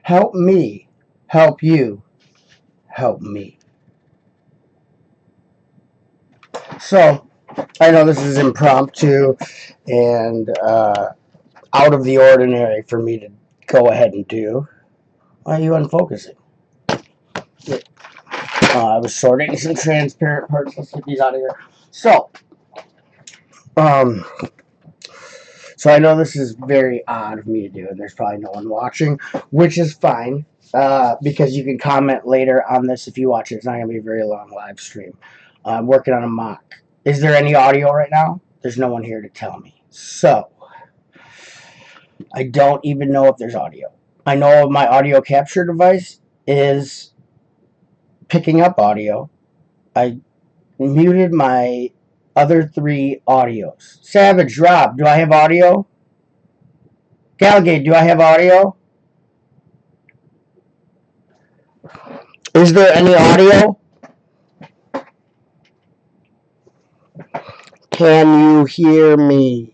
help me help you help me. So, I know this is impromptu and out of the ordinary for me to go ahead and do. Why are you unfocusing? I was sorting some transparent parts. Let's get these out of here. So, so I know this is very odd of me to do, and there's probably no one watching, which is fine, because you can comment later on this if you watch it. It's not going to be a very long live stream. I'm working on a mock. Is there any audio right now? There's no one here to tell me. So, I don't even know if there's audio. I know my audio capture device is picking up audio. I muted my other 3 audios. Savage, Rob, do I have audio? Galgate, do I have audio? Is there any audio? Can you hear me?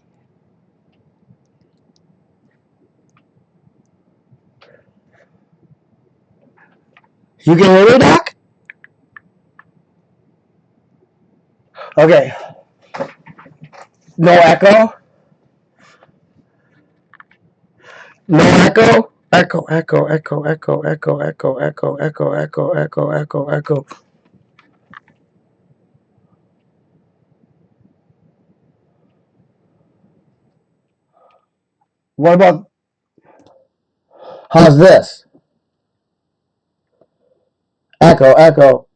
You can hear me, Doc? Okay. No echo? No echo? Echo, echo, echo, echo, echo, echo, echo, echo, echo, echo, echo, echo. What about, how's this? Echo, echo.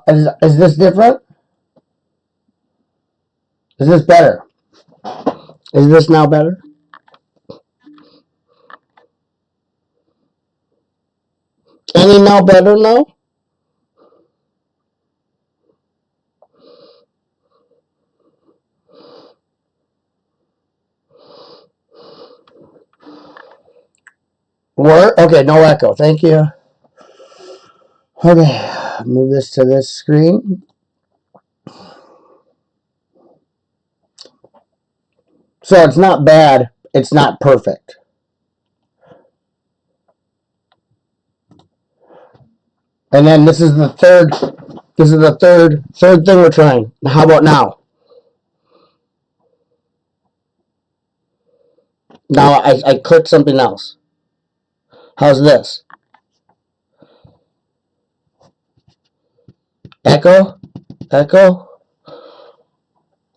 Is this different? Is this better? Is this now better? Any now better now? Word? Okay, no echo. Thank you. Okay, move this to this screen. So it's not bad. It's not perfect. And then this is the third. This is the third thing we're trying. How about now? Now I clicked something else. How's this? Echo? Echo?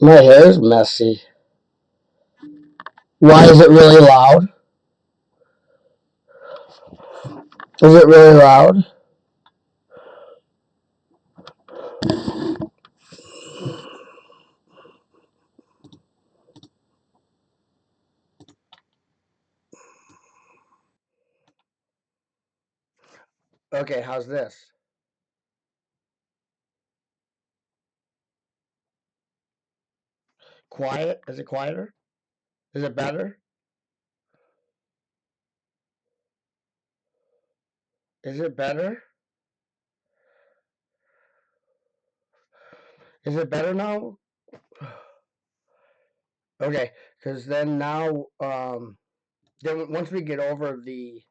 My hair's messy. Why is it really loud? Is it really loud? Okay, how's this? Quiet? Is it quieter? Is it better? Is it better? Is it better now? Okay, because then now, then once we get over the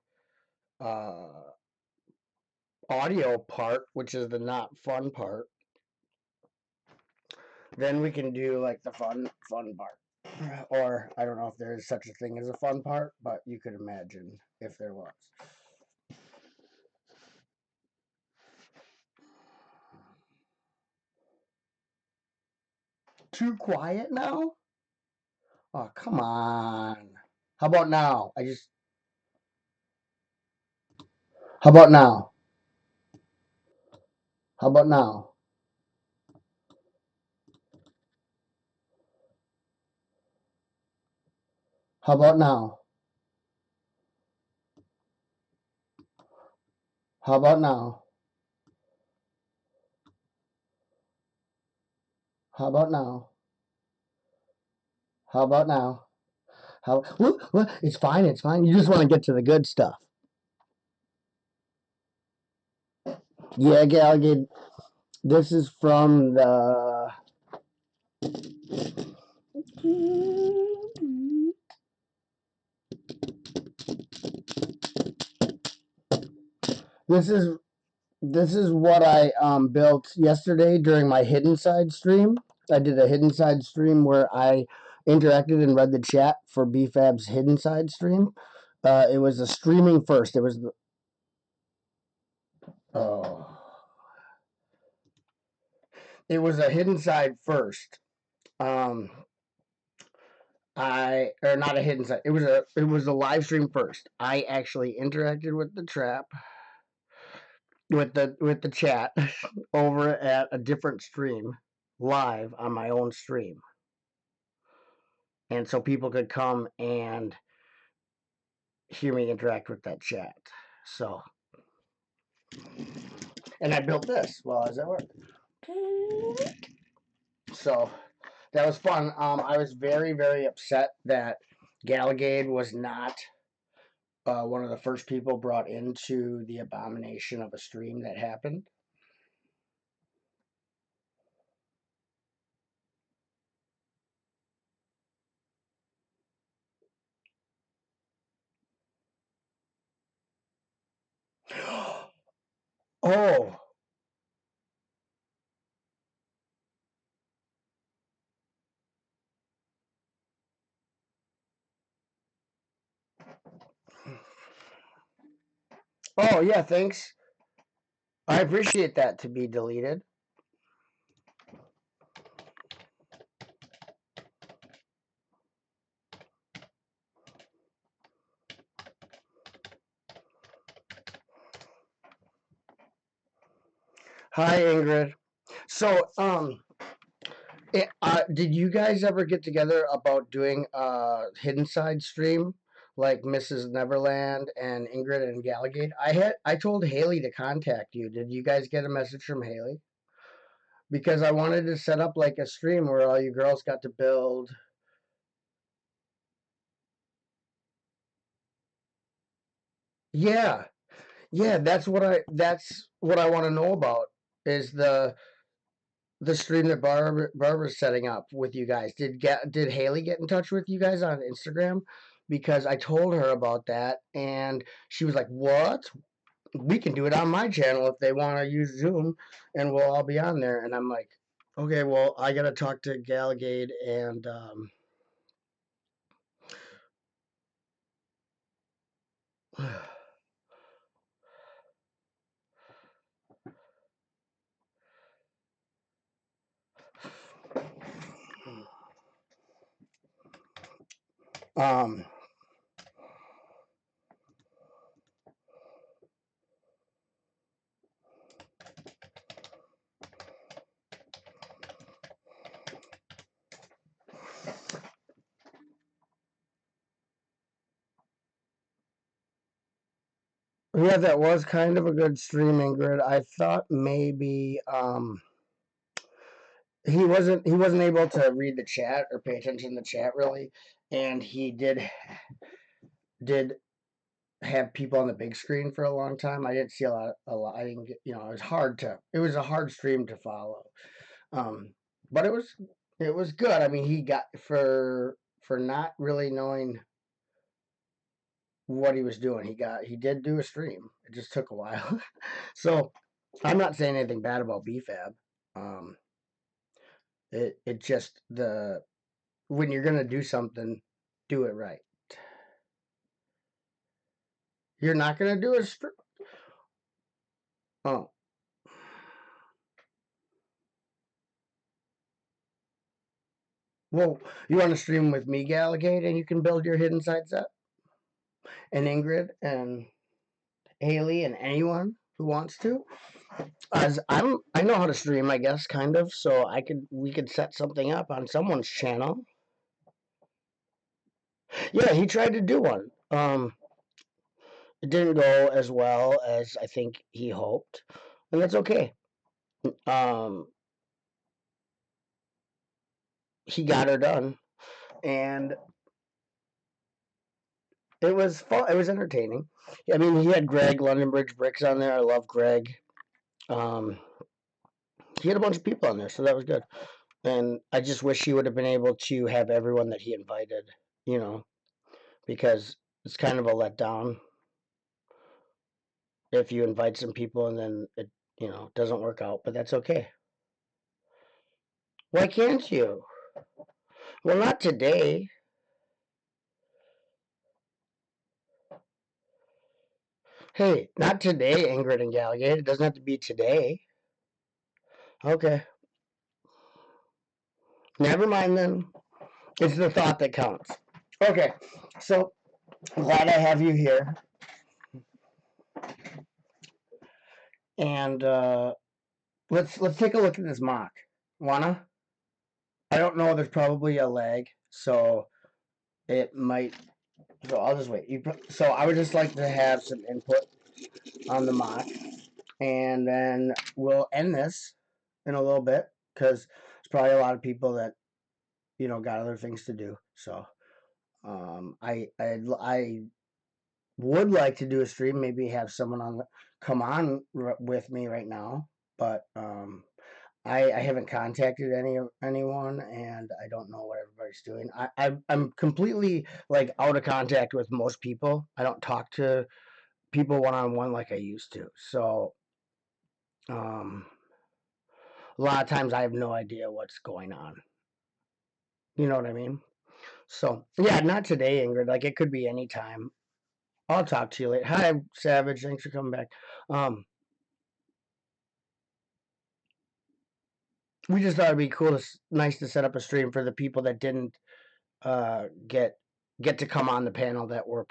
uh, audio part, which is the not fun part, then we can do like the fun part. Or I don't know if there is such a thing as a fun part, but you could imagine if there was. Too quiet now? Oh, come on. How about now? How about now? How about now? How about now? How about now? How about now? How about now? Well, it's fine. It's fine. You just want to get to the good stuff. Yeah, Galgid. This is from the This is what I built yesterday during my hidden side stream. I did a hidden side stream where I interacted and read the chat for BFAB's hidden side stream. It was a streaming first. It was the, oh, it was a hidden side first. Um, I or not a hidden side. It was a live stream first. I actually interacted with the trap with the chat over at a different stream live on my own stream. And so people could come and hear me interact with that chat. So, and I built this while I was at work. So that was fun. I was very, very upset that Galligade was not one of the first people brought into the abomination of a stream that happened. Oh, oh yeah, thanks. I appreciate that to be deleted. Hi, Ingrid. So, did you guys ever get together about doing a hidden side stream like Mrs. Neverland and Ingrid and Galligate? I told Haley to contact you. Did you guys get a message from Haley? Because I wanted to set up like a stream where all you girls got to build. Yeah, yeah, that's what I want to know about is the stream that Barbara's setting up with you guys. Did Haley get in touch with you guys on Instagram? Because I told her about that, and she was like, "What? We can do it on my channel if they want to use Zoom, and we'll all be on there." And I'm like, "Okay, well, I gotta talk to Galligade and um." Yeah, that was kind of a good stream, Ingrid. I thought maybe he wasn't able to read the chat or pay attention to the chat really, and he did have people on the big screen for a long time. I didn't see a lot. I didn't get, it was hard to. It was a hard stream to follow, um, but it was good. I mean, he got for not really knowing what he was doing. He did do a stream. It just took a while. So I'm not saying anything bad about BFAB. Um, it just the when you're gonna do something, do it right. You're not gonna do a oh. Well, you want to stream with me, Galligate, and you can build your hidden side set, and Ingrid and Haley and anyone who wants to. As I know how to stream, I guess, kind of. So we could set something up on someone's channel. Yeah, he tried to do one. It didn't go as well as I think he hoped, and that's okay. Um, he got her done, and it was fun. It was entertaining. I mean, he had Greg London Bridge Bricks on there. I love Greg. Um, he had a bunch of people on there, so that was good. And I just wish he would have been able to have everyone that he invited, you know, because it's kind of a letdown if you invite some people and then it, you know, doesn't work out, but that's okay. Why can't you? Well, not today. Hey, not today, Ingrid and Galligate. It doesn't have to be today. Okay. Never mind then. It's the thought that counts. Okay. So, glad I have you here. And let's take a look at this mock. Wanna? I don't know. There's probably a lag, so it might. So I'll just wait. So I would just like to have some input on the mock, and then we'll end this in a little bit because there's probably a lot of people that got other things to do. So I would like to do a stream. Maybe have someone come on with me right now, but I haven't contacted anyone, and I don't know what everybody's doing. I'm completely out of contact with most people. I don't talk to people one-on-one like I used to. So a lot of times I have no idea what's going on. You know what I mean? So yeah, not today, Ingrid. It could be any time. I'll talk to you later. Hi, Savage. Thanks for coming back. We just thought it'd be cool, nice to set up a stream for the people that didn't get to come on the panel that were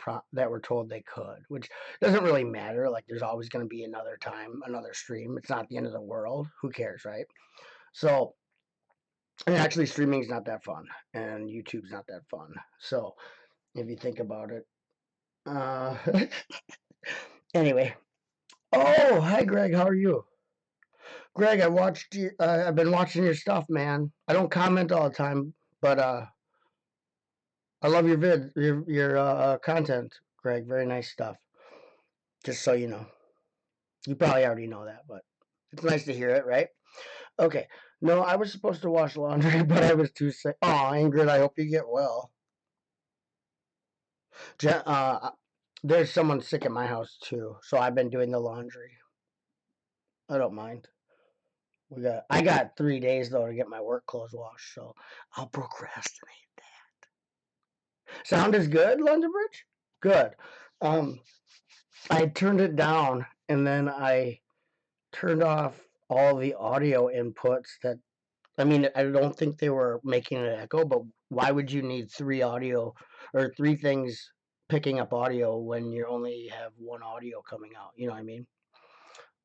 told they could, which doesn't really matter. There's always going to be another time, another stream. It's not the end of the world. Who cares, right? So, and actually, streaming's not that fun, and YouTube's not that fun. So, if you think about it, anyway. Oh, hi, Greg. How are you? Greg, I watched you. I've been watching your stuff, man. I don't comment all the time, but I love your content, Greg. Very nice stuff. Just so you know, you probably already know that, but it's nice to hear it, right? Okay. No, I was supposed to wash laundry, but I was too sick. Oh, Ingrid, I hope you get well. There's someone sick at my house too, so I've been doing the laundry. I don't mind. I got 3 days though to get my work clothes washed, so I'll procrastinate that. Sound is good, London Bridge? Good. I turned it down and then I turned off all the audio inputs that I mean, I don't think they were making an echo, but why would you need three things picking up audio when you only have one audio coming out? You know what I mean?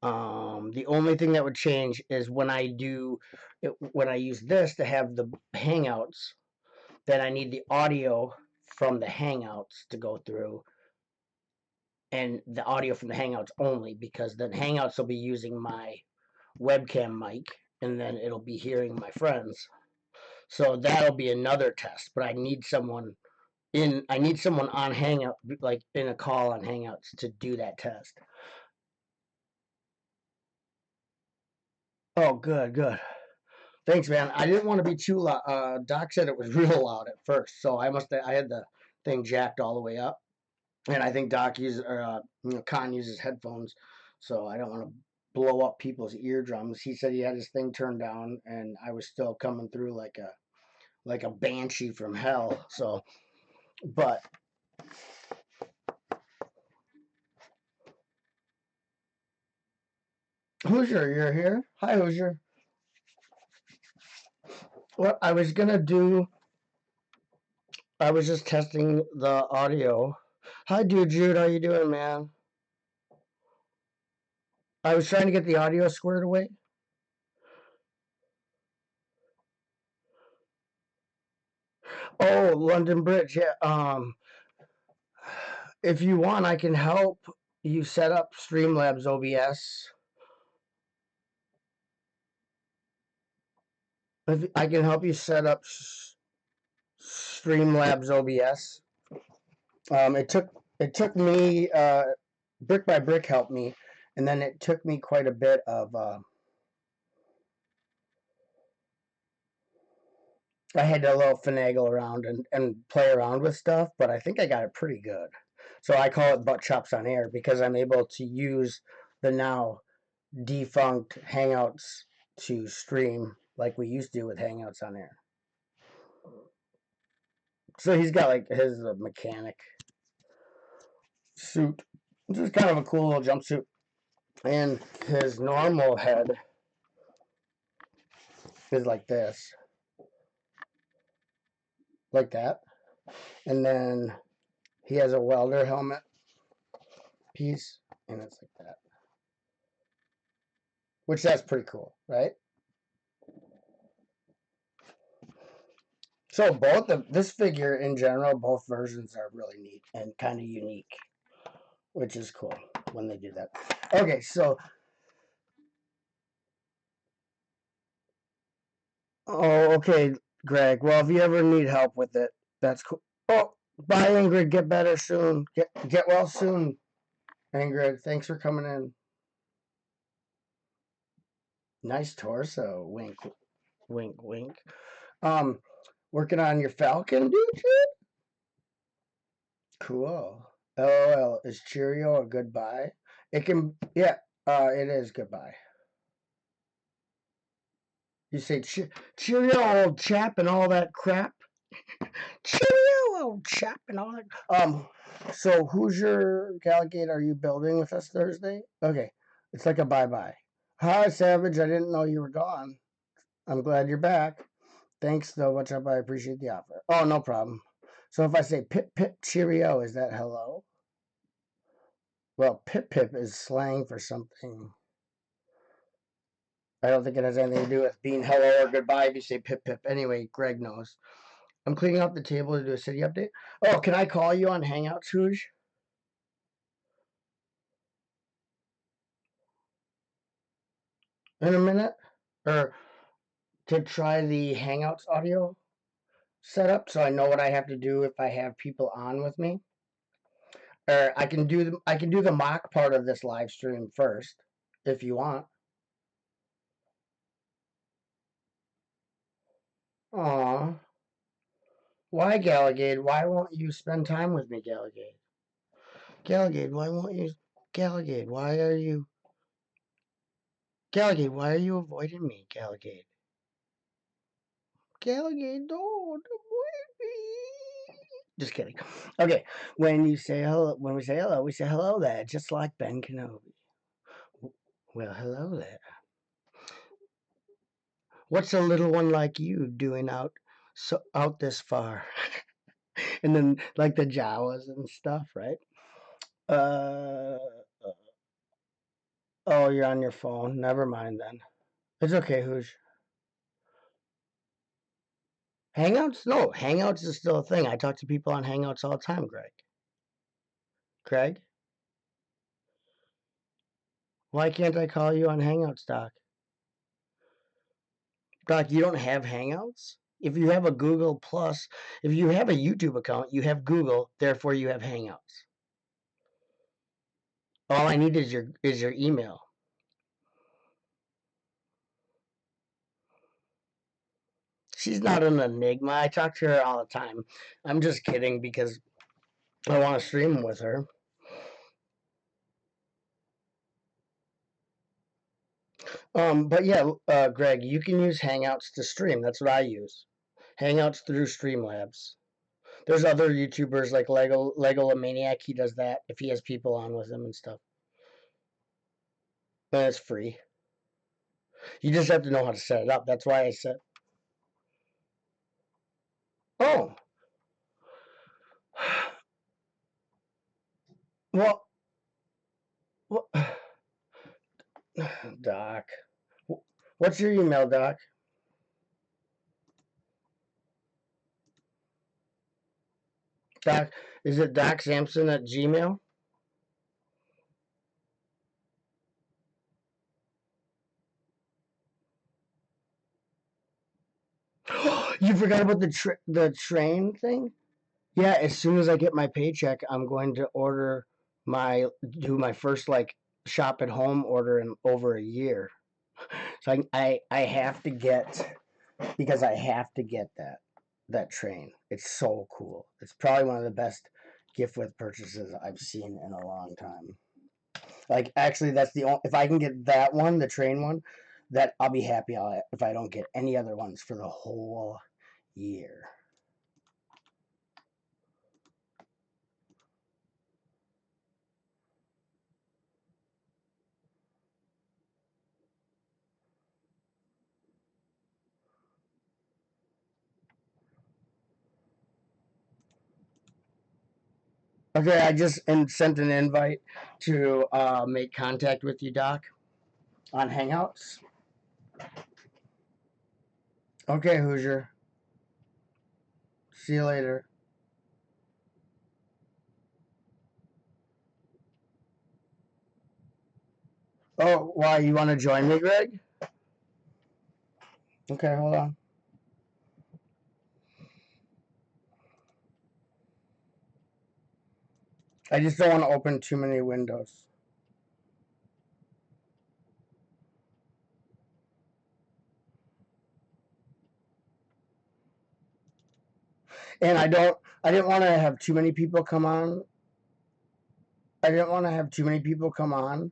The only thing that would change is when I use this to have the Hangouts, then I need the audio from the Hangouts to go through, and the audio from the Hangouts only, because then Hangouts will be using my webcam mic, and then it'll be hearing my friends. So that'll be another test, but I need someone on Hangout, in a call on Hangouts, to do that test. Oh, good, good. Thanks, man. I didn't want to be too loud. Doc said it was real loud at first, so I had the thing jacked all the way up, and I think Doc uses Con uses headphones, so I don't want to blow up people's eardrums. He said he had his thing turned down, and I was still coming through like a banshee from hell. So, but Hoosier, you're here. Hi, Hoosier. What I was gonna do, I was just testing the audio. Hi, dude, Jude. How you doing, man? I was trying to get the audio squared away. Oh, London Bridge. Yeah. If you want, I can help you set up Streamlabs OBS. If I can help you set up Streamlabs OBS. It took me brick by brick helped me, and then it took me quite a bit of I had to a little finagle around and play around with stuff, but I think I got it pretty good. So I call it butt chops on air because I'm able to use the now defunct Hangouts to stream like we used to with Hangouts on air. So he's got like his mechanic suit, which is kind of a cool little jumpsuit. And his normal head is like this, like that. And then he has a welder helmet piece, and it's like that. Which that's pretty cool, right? So both of this figure in general, both versions are really neat and kind of unique, which is cool when they do that. Okay, so okay, Greg. Well, if you ever need help with it, that's cool. Oh, bye, Ingrid. Get better soon. Get well soon, Ingrid. Thanks for coming in. Nice torso. Wink, wink, wink. Working on your Falcon, dude? Cool. LOL. Is Cheerio a goodbye? It can, yeah, it is goodbye. You say Cheerio, old chap, and all that crap. Cheerio, old chap, and all that. So Hoosier Galligate are you building with us Thursday? Okay. It's like a bye-bye. Hi, Savage. I didn't know you were gone. I'm glad you're back. Thanks, though. What's up? I appreciate the offer. Oh, no problem. So if I say pip pip cheerio, is that hello? Well, pip pip is slang for something. I don't think it has anything to do with being hello or goodbye if you say pip pip. Anyway, Greg knows. I'm cleaning up the table to do a city update. Oh, can I call you on Hangouts, Hooge? In a minute? Or to try the Hangouts audio setup so I know what I have to do if I have people on with me? Or I can do the mock part of this live stream first, if you want. Aw. Why, Galligade? Why won't you spend time with me, Galligade? Galligade, why won't you... Galligade, why are you... Galligade, why are you avoiding me, Galligade? Galligade, don't avoid me. Just kidding. Okay, when we say hello, we say hello there, just like Ben Kenobi. Well, hello there. What's a little one like you doing out this far? And then like the Jawas and stuff, right? Oh, you're on your phone. Never mind then. It's okay, Hoosh. Hangouts? No, Hangouts is still a thing. I talk to people on Hangouts all the time, Greg. Craig? Why can't I call you on Hangouts, Doc? Doc, you don't have Hangouts? If you have a Google Plus, if you have a YouTube account, you have Google, therefore you have Hangouts. All I need is your email. She's not an enigma. I talk to her all the time. I'm just kidding because I want to stream with her. But yeah, Greg, you can use Hangouts to stream. That's what I use. Hangouts through Streamlabs. There's other YouTubers like Lego Maniac. He does that if he has people on with him and stuff. And it's free. You just have to know how to set it up. That's why I said. Oh, well, well Doc. What's your email, Doc? Doc, is it Doc Sampson at Gmail? You forgot about the train thing? Yeah, as soon as I get my paycheck, I'm going to do my first like shop at home order in over a year. So I have to get because I have to get that. that train. It's so cool. It's probably one of the best gift with purchases I've seen in a long time. Like, actually, that's the only, if I can get that one, the train one, that I'll be happy if I don't get any other ones for the whole year. Okay, I just sent an invite to make contact with you, Doc, on Hangouts. Okay, Hoosier. See you later. Oh, why? You want to join me, Greg? Okay, hold on. I just don't want to open too many windows. And I didn't want to have too many people come on. I didn't want to have too many people come on.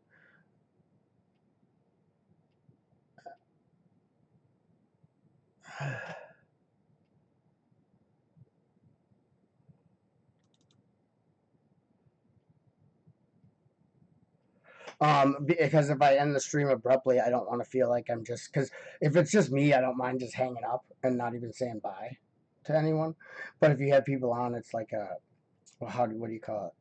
Because if I end the stream abruptly, I don't want to feel like I'm just, because if it's just me, I don't mind just hanging up and not even saying bye to anyone. But if you have people on, it's like a, well, what do you call it?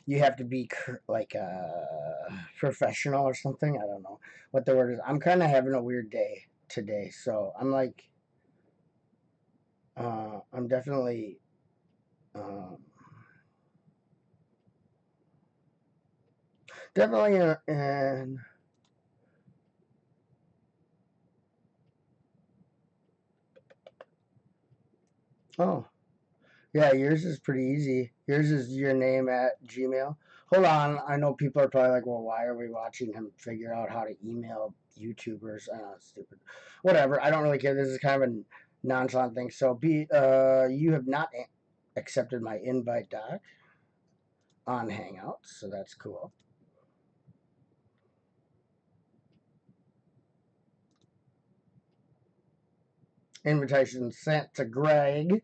You have to be like a professional or something. I don't know what the word is. I'm kind of having a weird day today, so I'm like, I'm definitely, um, definitely in. Oh, yeah, yours is pretty easy. Yours is your name at Gmail. Hold on, I know people are probably like, well, why are we watching him figure out how to email YouTubers? Stupid. Whatever. I don't really care. This is kind of a nonchalant thing. So, you have not accepted my invite, Doc, on Hangouts, so that's cool. Invitation sent to Greg.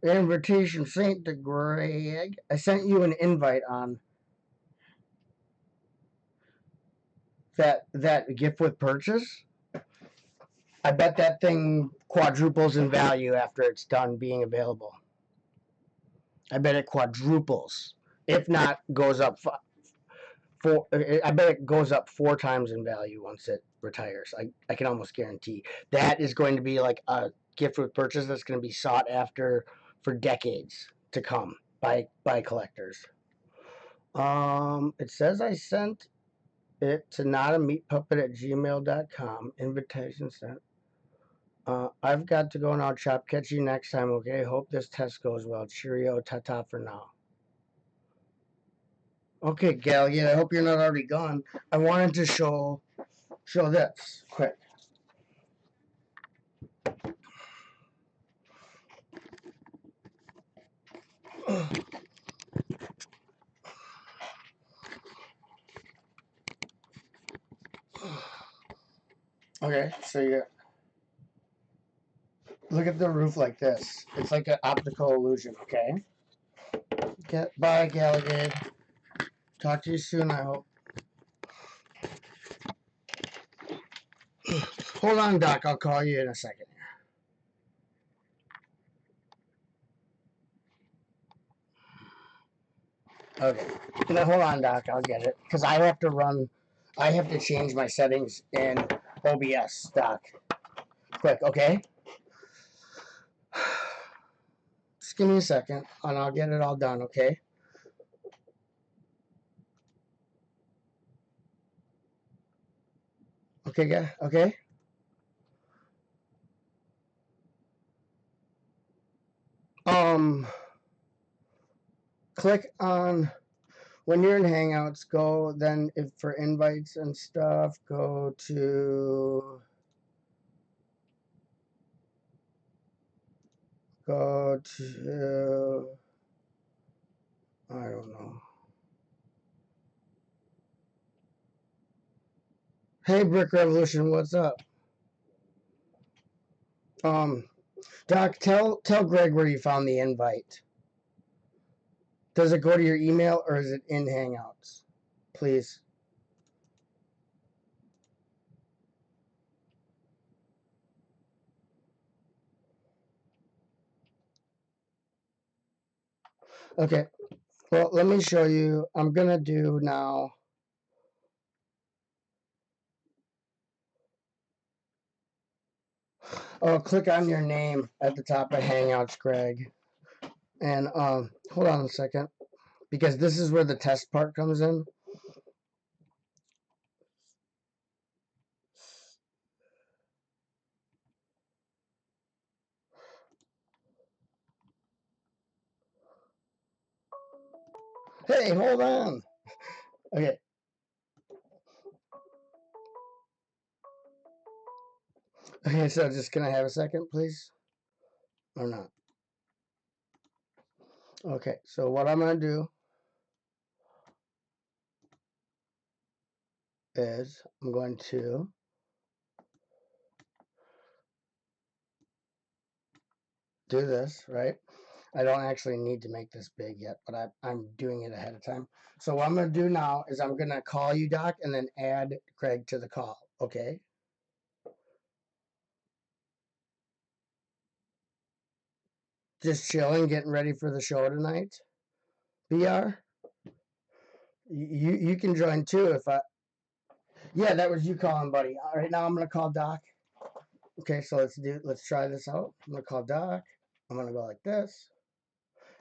Invitation sent to Greg. I sent you an invite on that gift with purchase. I bet that thing quadruples in value after it's done being available. I bet it quadruples, if not goes up four. I bet it goes up 4 times in value once it retires. I can almost guarantee that is going to be like a gift with purchase that's going to be sought after for decades to come by collectors. It says I sent it to notameatpuppet@gmail.com. Invitation sent. I've got to go now, Chop. Catch you next time, okay? Hope this test goes well. Cheerio. Ta-ta for now. Okay, Gallion, I hope you're not already gone. I wanted to show this quick. Okay, so you look at the roof like this. It's like an optical illusion, okay? Bye, Galligan. Talk to you soon, I hope. Hold on, Doc. I'll call you in a second. Okay. Now, hold on, Doc. I'll get it. Because I have to change my settings in OBS, Doc. Quick, okay? Just give me a second, and I'll get it all done, okay? Okay, yeah, okay? Click on, when you're in Hangouts, go, then if for invites and stuff, go to go to, I don't know. Hey, Brick Revolution, what's up? Doc, tell Greg where you found the invite. Does it go to your email or is it in Hangouts? Please. Okay. Well, let me show you. I'm going to do now. Oh, click on your name at the top of Hangouts, Greg. And hold on a second, because this is where the test part comes in. Hey, hold on. Okay. Okay, so just can I have a second, please? Or not? Okay, so what I'm going to do is I'm going to do this, right? I don't actually need to make this big yet, but I'm doing it ahead of time. So what I'm going to do now is I'm going to call you, Doc, and then add Craig to the call, okay? Just chilling, getting ready for the show tonight. BR? You can join too if I... Yeah, that was you calling, buddy. All right, now I'm going to call Doc. Okay, so let's try this out. I'm going to call Doc. I'm going to go like this.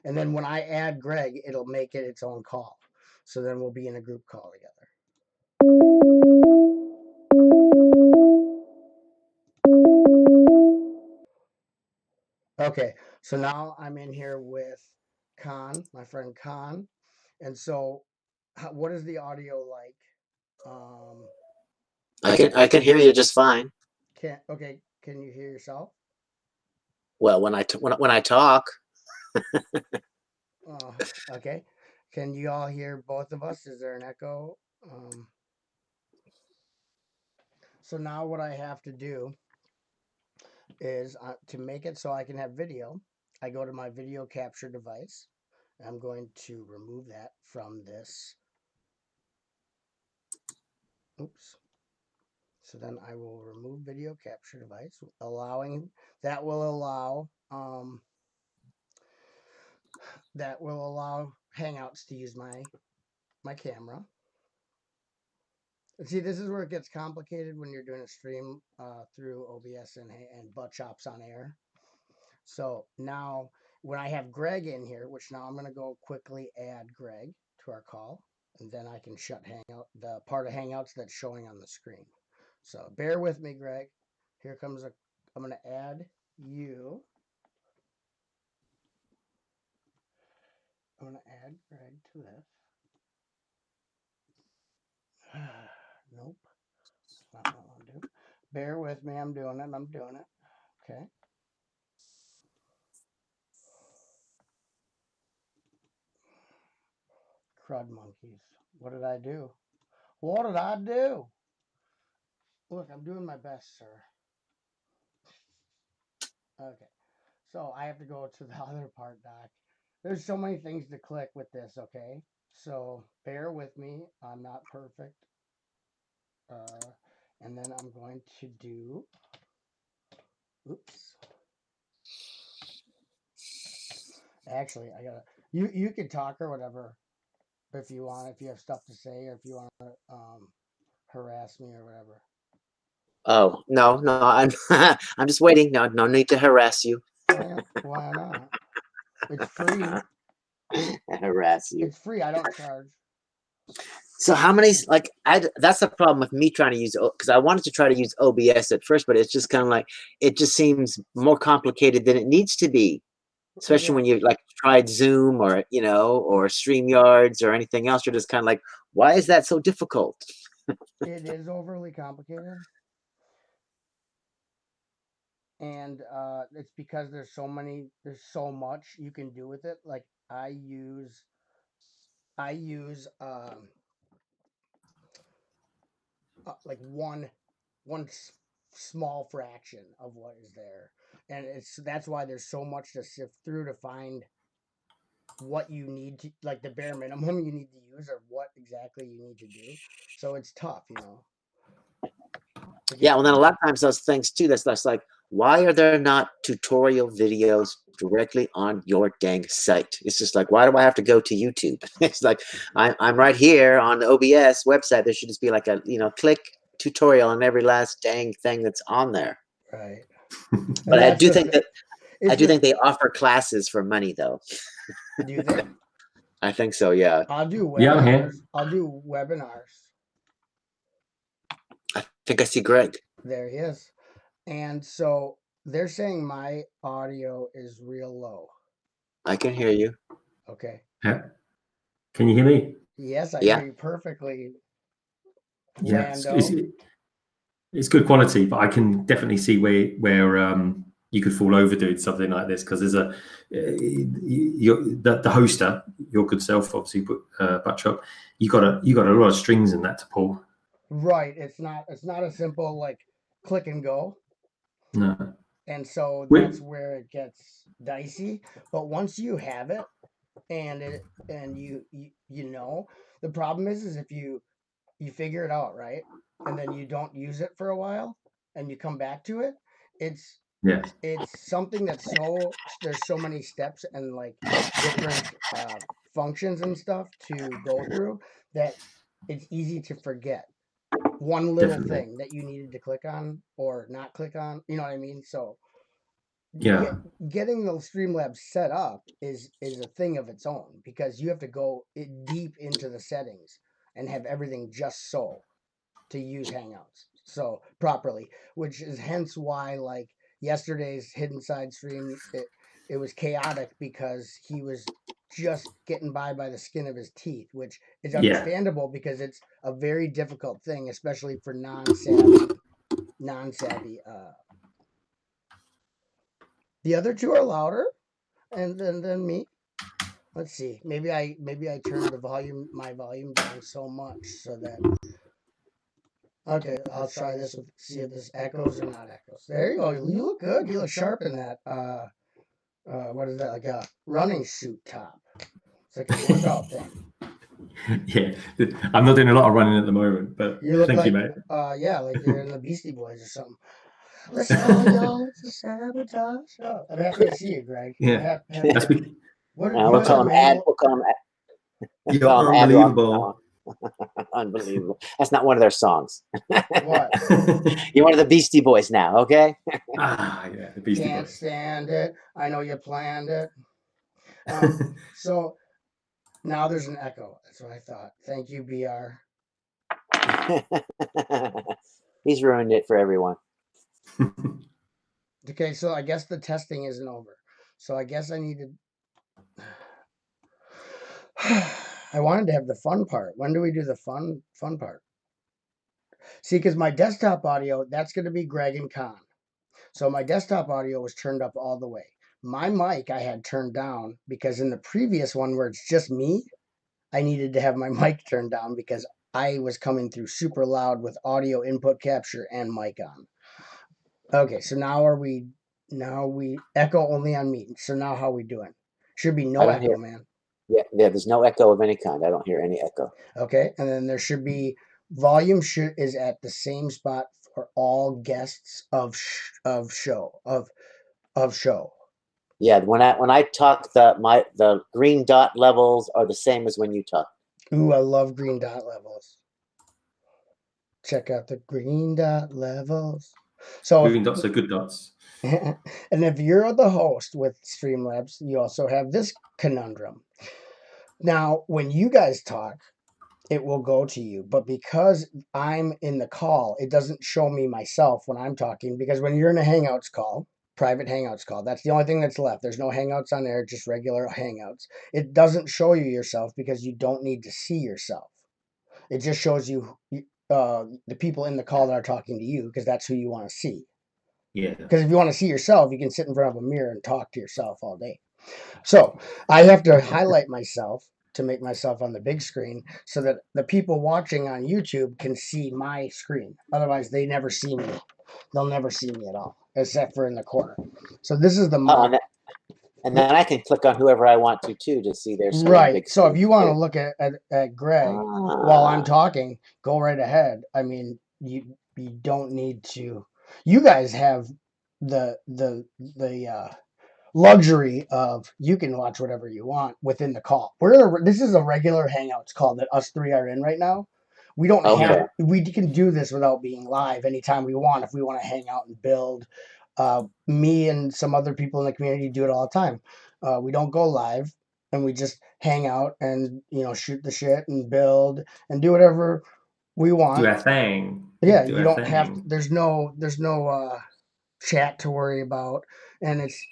And then when I add Greg, it'll make it its own call. So then we'll be in a group call together. Okay, so now I'm in here with Khan, my friend Khan. And so what is the audio like? I can hear you just fine. Can you hear yourself? Well, when I talk. Okay. Can you all hear both of us? Is there an echo? So now what I have to do is to make it so I can have video, I go to my video capture device. I'm going to remove that from this. Oops. So then I will remove video capture device, that will allow Hangouts to use my camera. And see, this is where it gets complicated when you're doing a stream through OBS and butt chops on air. So now when I have Greg in here, which now I'm going to go quickly add Greg to our call, and then I can shut the part of Hangouts that's showing on the screen. So bear with me, Greg. Here comes I'm going to add you. I'm going to add Greg to this. Nope. That's not what I want to do. Bear with me. I'm doing it. Okay. Crud monkeys. What did I do? What did I do? Look, I'm doing my best, sir. Okay. So I have to go to the other part, Doc. There's so many things to click with this, okay? So bear with me. I'm not perfect. And then I'm going to do... Oops. Actually, I gotta... You can talk or whatever if you want, if you have stuff to say, or if you want to harass me or whatever. Oh, no, I'm I'm just waiting. No need to harass you. Why not? It's free. Harass you. It's free. I don't charge. So how many, like, that's the problem with me trying to use, because I wanted to try to use OBS at first, but it's just kind of like, it just seems more complicated than it needs to be, especially when you like tried Zoom or, or StreamYards or anything else. You're just kind of like, why is that so difficult? It is overly complicated. and it's because there's so much you can do with it. Like I use like one small fraction of what is there, and that's why there's so much to sift through to find what you need to, like, the bare minimum you need to use or what exactly you need to do. So it's tough, to Yeah, get. well, then a lot of times those things too. That's like, why are there not tutorial videos directly on your dang site? It's just like, why do I have to go to YouTube? It's like I'm right here on the OBS website. There should just be like a click tutorial on every last dang thing that's on there. Right. But And that's I it's do the think they offer classes for money though. do you think? I think so. Yeah, I'll do Yeah, I'm here. webinars. I'll do webinars. I think I see Greg. There he is. And so they're saying my audio is real low. I can hear you. Okay. Yeah. Can you hear me? Yes, I Yeah. hear you perfectly. Yeah, Lando. it's good quality, but I can definitely see where you could fall over doing something like this, because there's the hoster, your good self, obviously, Butchop, you got a lot of strings in that to pull. Right. It's not a simple like click and go. No. And so We- that's where it gets dicey. But once you have it and the problem is if you figure it out, right? And then you don't use it for a while and you come back to it, it's Yeah. it's something that's there's so many steps and like different functions and stuff to go through that it's easy to forget one little Definitely. thing that you needed to click on or not click on. You know what I mean? So Yeah. getting the Streamlabs set up is a thing of its own, because you have to go deep into the settings and have everything just so to use Hangouts so properly, which is hence why, like, yesterday's Hidden Side stream, it was chaotic because he was just getting by the skin of his teeth, which is Yeah. understandable because it's a very difficult thing, especially for non-savvy. The other two are louder, and then me. Let's see. Maybe I turned my volume down so much so that. Okay, I'll try this with, see if this echoes or not echoes. There you go. You look good. You look sharp in that. What is that? Like a running suit top. It's like a workout thing. Yeah. I'm not doing a lot of running at the moment, but You look thank like, you, mate. yeah, like you're in the Beastie Boys or something. Let's all go to sabotage. Oh, I'm happy to see you, Greg. Yeah. That's What We'll you call him manual? We'll call him you're call him Ad Rock unbelievable. now. Unbelievable. That's not one of their songs. What? You're one of the Beastie Boys now, okay? Yeah, the Beastie Can't Boys. stand it. I know you planned it. So now there's an echo. That's what I thought. Thank you, BR. He's ruined it for everyone. Okay, so I guess the testing isn't over. So I guess I needed. I wanted to have the fun part. When do we do the fun part? See, because my desktop audio, that's going to be Greg and Con. So my desktop audio was turned up all the way. My mic I had turned down because in the previous one where it's just me, I needed to have my mic turned down because I was coming through super loud with audio input capture and mic on. Okay, so now we echo only on me. So now how are we doing? Should be no echo, man. Yeah, there's no echo of any kind. I don't hear any echo. Okay, and then there should be volume is at the same spot for all guests of show. Yeah, when I talk, the green dot levels are the same as when you talk. Ooh, I love green dot levels. Check out the green dot levels. So Green dots are good dots. and if you're the host with Streamlabs, you also have this conundrum. Now, when you guys talk, it will go to you, but because I'm in the call, it doesn't show me myself when I'm talking, because when you're in a Hangouts call, private Hangouts call, that's the only thing that's left. There's no Hangouts on there, just regular Hangouts. It doesn't show you yourself because you don't need to see yourself. It just shows you the people in the call that are talking to you, because that's who you want to see. Yeah. Because if you want to see yourself, you can sit in front of a mirror and talk to yourself all day. So I have to highlight myself to make myself on the big screen so that the people watching on YouTube can see my screen. Otherwise, they never see me. They'll never see me at all, except for in the corner. So this is the Oh, and then I can click on whoever I want to too to see their screen. right. Big So if screen you want to too. look at Greg while I'm talking, go right ahead. I mean, you don't need to. You guys have the luxury of you can watch whatever you want within the call. This is a regular Hangouts call that us three are in right now. We don't Okay. we can do this without being live anytime we want. If we want to hang out and build, me and some other people in the community do it all the time. We don't go live and we just hang out and shoot the shit and build and do whatever we want. Do our thing. Yeah, Do you our don't have to, thing. there's no chat to worry about, and it's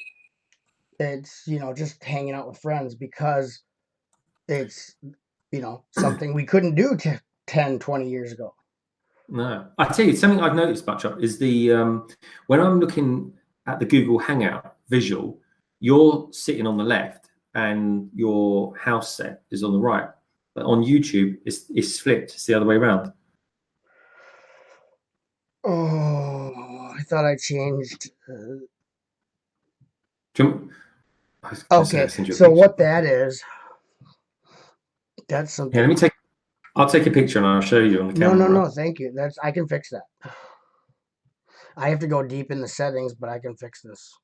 just hanging out with friends because it's something we couldn't do 10, 20 years ago. No, I tell you something I've noticed, Butchup, is the when I'm looking at the Google Hangout visual, you're sitting on the left and your house set is on the right. But on YouTube, it's flipped. It's the other way around. Oh, I thought I changed. Okay, so what that is, that's something. Yeah, I'll take a picture and I'll show you on the camera. No, thank you. I can fix that. I have to go deep in the settings, but I can fix this.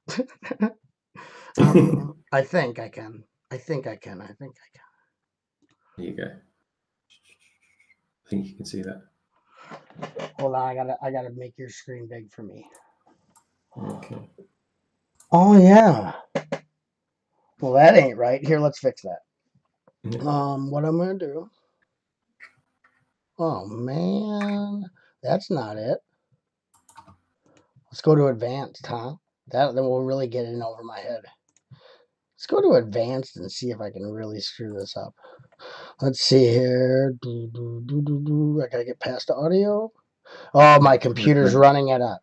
I think I can. There you go. I think you can see that. Hold on, I gotta make your screen big for me. Okay. Oh yeah. Well, that ain't right. Here, let's fix that. Yeah. What I'm gonna do? Oh man, that's not it. Let's go to advanced, huh? Then we'll really get in over my head. Let's go to advanced and see if I can really screw this up. Let's see here. I gotta get past the audio. Oh, my computer's running at a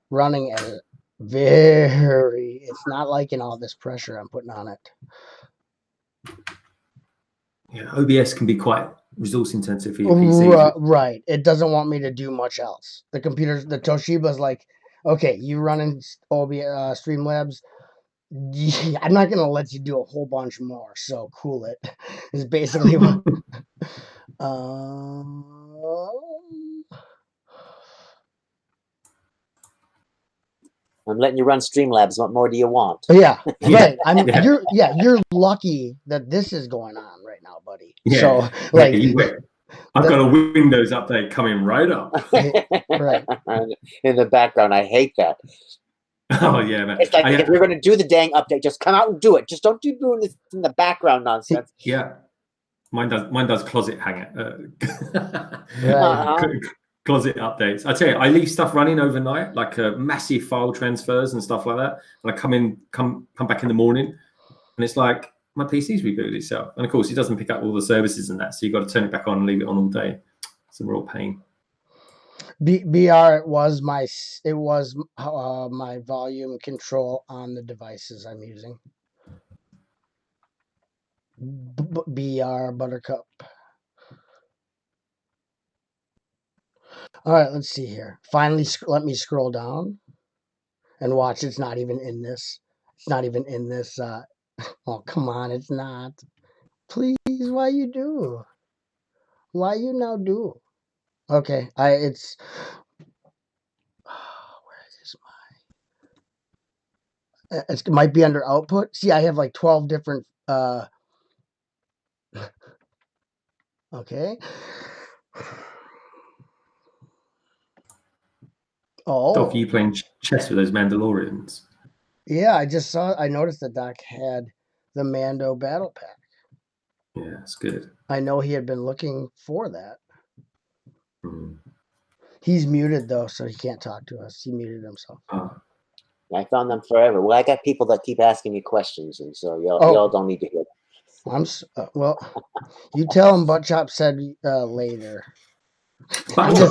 very. It's not liking all this pressure I'm putting on it. Yeah, OBS can be quite resource intensive for your PC. Right. It doesn't want me to do much else. The Toshiba's like, okay, you running OBS Streamlabs. I'm not gonna let you do a whole bunch more. So cool it. Is basically what. I'm letting you run Streamlabs. What more do you want? Yeah, right. You're lucky that this is going on right now, buddy. Yeah. So like, I've got a Windows update coming right up. Right. In the background, I hate that. Oh yeah, man. It's like if you're going to do the dang update, just come out and do it. Just don't do doing this in the background nonsense. Yeah, mine does closet hangout. Right. Closet updates. I tell you, I leave stuff running overnight, like massive file transfers and stuff like that. And I come back in the morning, and it's like my PC's rebooted itself. And of course, it doesn't pick up all the services and that, so you got to turn it back on and leave it on all day. It's a real pain. BR, it was my volume control on the devices I'm using. BR Buttercup. All right, let's see here. Finally, let me scroll down and watch. It's not even in this. It's not even in this. Oh, come on. It's not. Please, why you do? Why you now do? Okay, it's. Where is my? It might be under output. See, I have like 12 different. Okay. Oh. Doc, you playing chess with those Mandalorians? Yeah, I noticed that Doc had the Mando battle pack. Yeah, it's good. I know he had been looking for that. Mm. He's muted though, so he can't talk to us. He muted himself. Oh. I found them forever. Well, I got people that keep asking me questions, and so y'all don't need to hear that. Well, you tell him Buttchop said later. But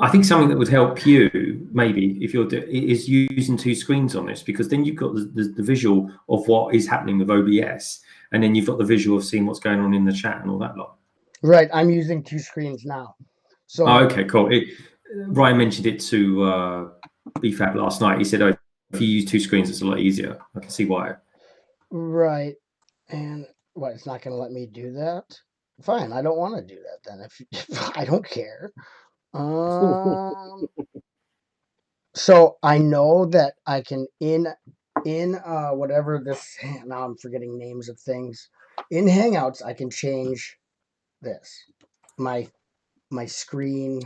I think something that would help you maybe if you're is using 2 screens on this, because then you've got the visual of what is happening with OBS, and then you've got the visual of seeing what's going on in the chat and all that lot. Right. I'm using 2 screens now. So okay, cool. Ryan mentioned it to BFAB last night. He said, "Oh, if you use 2 screens, it's a lot easier." I can see why. right. And what? It's not going to let me do that. Fine. I don't want to do that then. If I don't care. So I know that I can in whatever this, now I'm forgetting names of things. In Hangouts, I can change this. My screen.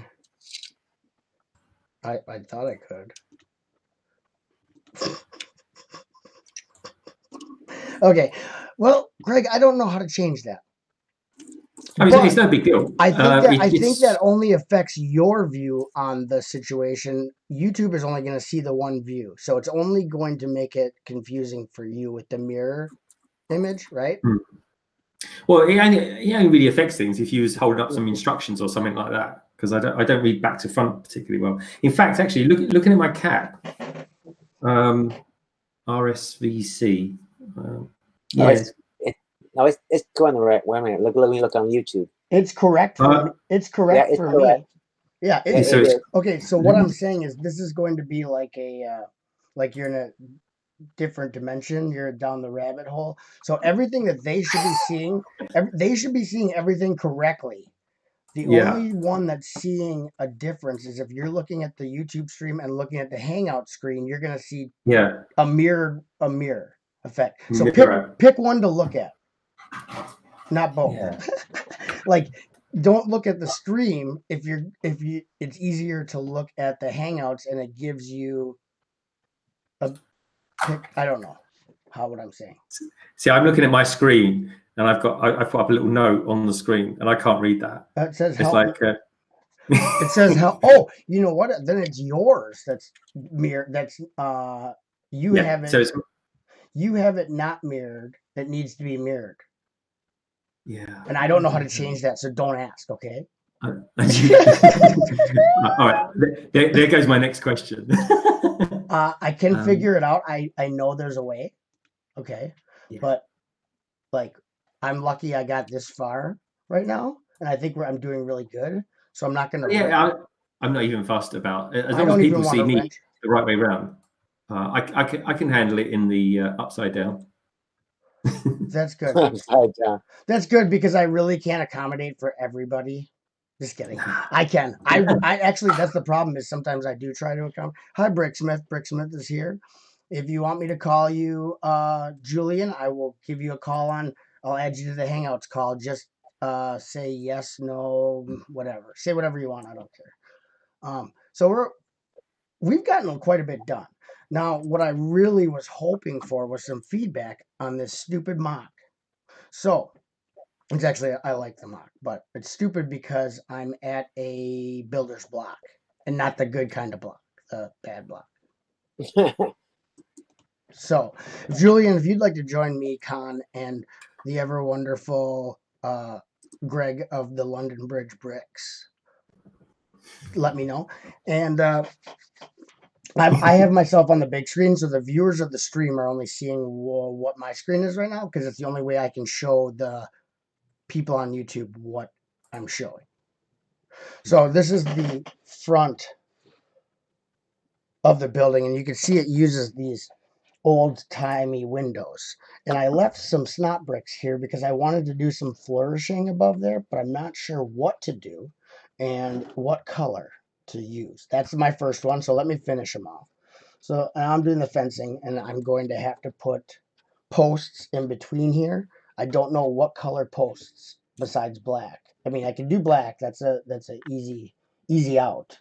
I thought I could. Okay. Well, Greg, I don't know how to change that. I mean, it's no big deal. I think that only affects your view on the situation. YouTube is only going to see the one view, so it's only going to make it confusing for you with the mirror image, right? Well, it only really affects things if you was holding up some instructions or something like that, because I don't read back to front particularly well. In fact, actually, looking at my cap, RSVC. Yes. No, it's going the right way. Let me look on YouTube. It's correct. It's correct for me. Yeah. Okay. So what I'm saying is, this is going to be like like you're in a different dimension. You're down the rabbit hole. So everything that they should be seeing, they should be seeing everything correctly. The only one that's seeing a difference is if you're looking at the YouTube stream and looking at the Hangout screen, you're going to see a mirror effect. So pick one to look at. Not both. Like, don't look at the stream if it's easier to look at the Hangouts, and it gives you a pick. I don't know what I'm saying. See, I'm looking at my screen, and I've put up a little note on the screen, and I can't read that. It says it's like it says how. Oh, you know what? Then it's yours. That's mirror. That's you have it. So you have it not mirrored. It needs to be mirrored. Yeah. And I don't know how to change that, so don't ask, okay? All right. There goes my next question. I can figure it out. I know there's a way. Okay. Yeah. But like, I'm lucky I got this far right now, and I think I'm doing really good. So I'm not going to. I'm not even fussed about it. As long as people see me the right way around. I can handle it in the upside down. That's good. That's good, because I really can't accommodate for everybody. Just kidding. I can. I actually, that's the problem, is sometimes I do try to accommodate. Hi, Bricksmith. Bricksmith is here. If you want me to call you Julian, I will give you a call I'll add you to the Hangouts call. Just say yes, no, whatever. Say whatever you want. I don't care. So we've gotten quite a bit done. Now, what I really was hoping for was some feedback on this stupid MOC. So, it's actually, I like the MOC, but it's stupid because I'm at a builder's block, and not the good kind of block, the bad block. So, Julian, if you'd like to join me, Con, and the ever wonderful Greg of the London Bridge Bricks, let me know. And I have myself on the big screen, so the viewers of the stream are only seeing what my screen is right now, because it's the only way I can show the people on YouTube what I'm showing. So this is the front of the building, and you can see it uses these old-timey windows. And I left some snot bricks here because I wanted to do some flourishing above there, but I'm not sure what to do and what color to use. That's my first one, so let me finish them off. So I'm doing the fencing, and I'm going to have to put posts in between here. I don't know what color posts besides black. I mean, I can do black. That's a easy out.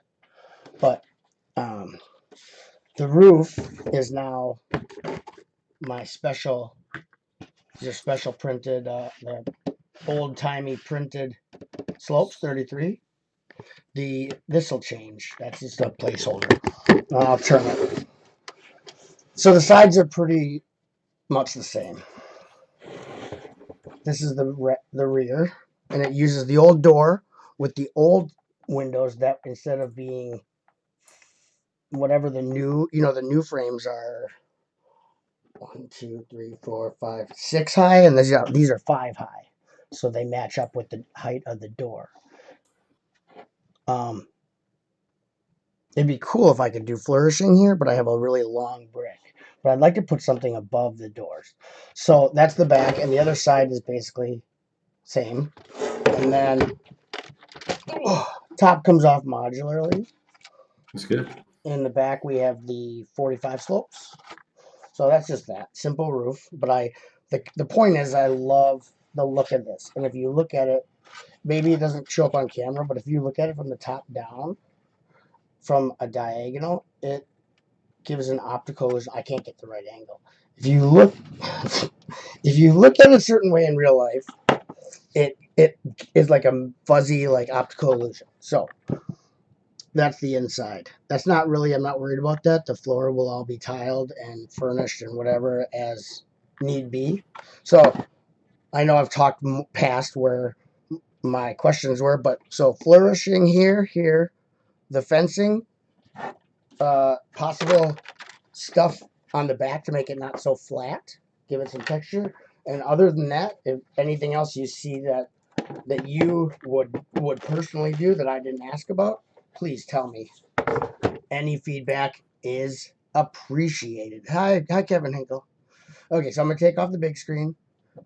But the roof is now my special printed, the old-timey printed slopes, 33. This will change. That's just a placeholder. I'll turn it. So the sides are pretty much the same. This is the rear, and it uses the old door with the old windows that, instead of being whatever the new, the new frames are 1, 2, 3, 4, 5, 6 high, and these are 5 high, so they match up with the height of the door. It'd be cool if I could do flourishing here, but I have a really long brick. But I'd like to put something above the doors. So that's the back, and the other side is basically same. And then top comes off modularly. That's good. In the back we have the 45 slopes. So that's just that simple roof. But the point is, I love the look of this. And if you look at it, maybe it doesn't show up on camera, but if you look at it from the top down, from a diagonal, it gives an optical illusion. I can't get the right angle. If you look at it a certain way in real life, it is like a fuzzy, like, optical illusion. So that's the inside. That's not really, I'm not worried about that. The floor will all be tiled and furnished and whatever as need be. So I know I've talked past where my questions were, but so flourishing here, the fencing, possible stuff on the back to make it not so flat, give it some texture. And other than that, if anything else you see that you would personally do that I didn't ask about, please tell me. Any feedback is appreciated. Hi Kevin Hinkle. Okay, so I'm gonna take off the big screen.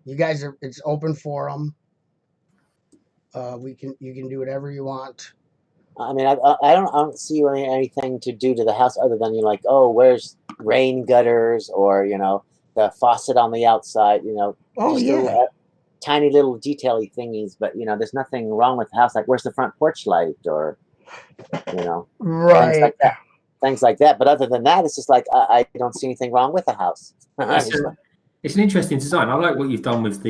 You guys it's open forum. You can do whatever you want. I mean, I don't see anything to do to the house other than you're like, oh, where's rain gutters, or the faucet on the outside, Oh just yeah. tiny little detail-y thingies, but there's nothing wrong with the house. Like, where's the front porch light, or right. Things like that. But other than that, it's just like I don't see anything wrong with the house. It's an interesting design. I like what you've done with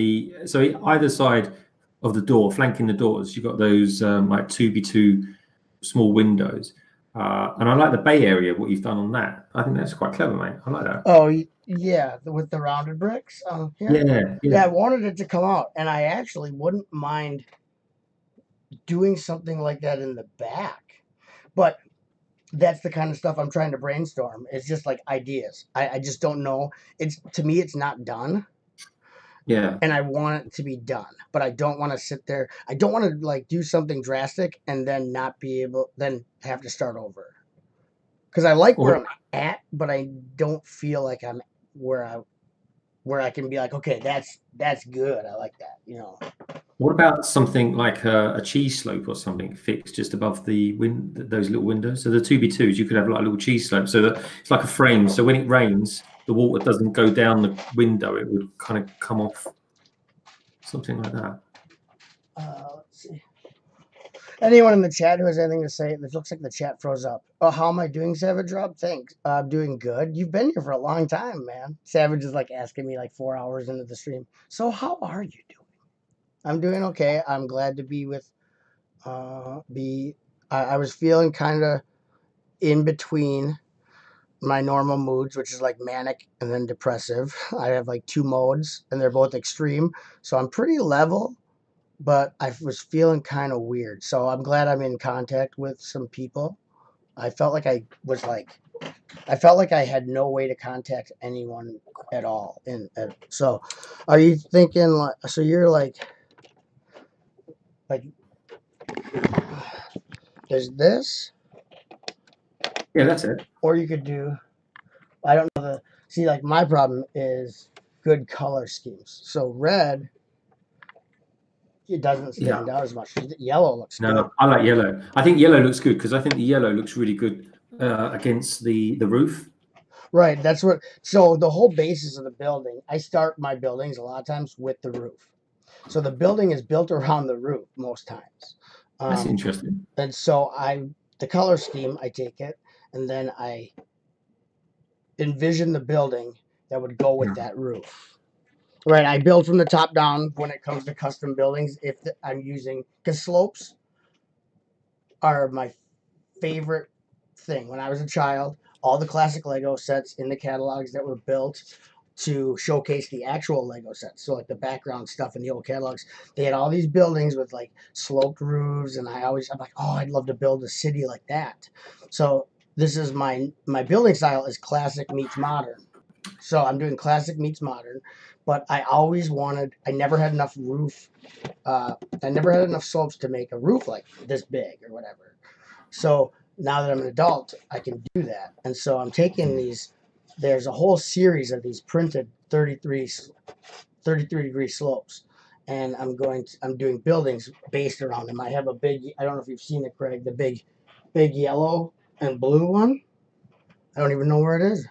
so either side of the door, flanking the doors, you've got those like 2x2 small windows. And I like the bay area, what you've done on that. I think that's quite clever, mate. I like that. Oh, yeah, with the rounded bricks here. Yeah, I wanted it to come out, and I actually wouldn't mind doing something like that in the back. But that's the kind of stuff I'm trying to brainstorm. It's just like ideas. I just don't know. To me, it's not done. Yeah. And I want it to be done, but I don't want to sit there. I don't want to like do something drastic and then not be able, then have to start over. Because I like where I'm at, but I don't feel like I'm where I can be like, okay, that's good. I like that, What about something like a cheese slope or something fixed just above those little windows? So the 2x2s, you could have like a little cheese slope, so that it's like a frame. So when it rains, the water doesn't go down the window; it would kind of come off. Something like that. Let's see. Anyone in the chat who has anything to say? It looks like the chat froze up. Oh, how am I doing, Savage Rob? Thanks. I'm doing good. You've been here for a long time, man. Savage is like asking me like 4 hours into the stream. So how are you doing? I'm doing okay. I'm glad to be with. I was feeling kind of in between my normal moods, which is like manic and then depressive. I have like 2 modes, and they're both extreme. So I'm pretty level, but I was feeling kind of weird. So I'm glad I'm in contact with some people. I felt like I had no way to contact anyone at all. So are you thinking like, so you're like there's this? Yeah, that's it. Or you could do, I don't know, see, like my problem is good color schemes. So red, it doesn't stand out as much. Yellow looks good. No, I like yellow. I think yellow looks good because I think the yellow looks really good against the roof. Right. So the whole basis of the building, I start my buildings a lot of times with the roof. So the building is built around the roof most times. That's interesting. And so the color scheme, I take it, and then I envision the building that would go with that roof. Right, I build from the top down when it comes to custom buildings. I'm using, because slopes are my favorite thing. When I was a child, all the classic Lego sets in the catalogs that were built to showcase the actual Lego sets, so like the background stuff in the old catalogs, they had all these buildings with like sloped roofs, and I'm like, oh, I'd love to build a city like that. So this is my building style is classic meets modern. So I'm doing classic meets modern, but I always wanted. I never had enough roof. I never had enough slopes to make a roof like this big or whatever. So now that I'm an adult, I can do that. And so I'm taking these. There's a whole series of these printed 33 degree slopes, and I'm doing buildings based around them. I have a big. I don't know if you've seen it, Craig. The big yellow and blue one. I don't even know where it is.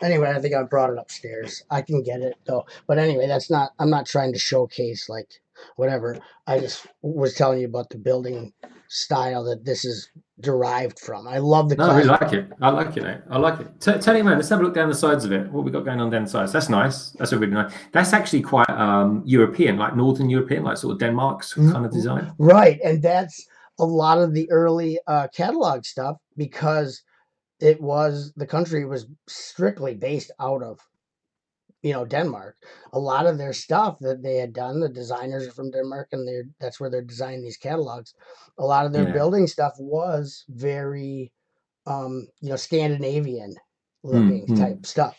Anyway, I think I brought it upstairs. I can get it though. But anyway, I'm not trying to showcase like whatever. I just was telling you about the building style that this is derived from. I love the No, I really like it. I like it, mate. I like it. Tell you, man, let's have a look down the sides of it. What we got going on down the sides. That's nice. That's a really nice. That's actually quite European, like Northern European, like sort of Denmark's kind of design. Right. And that's a lot of the early catalog stuff because the country was strictly based out of Denmark. A lot of their stuff that they had done, the designers are from Denmark, and that's where they're designing these catalogs. A lot of their building stuff was very Scandinavian looking type stuff.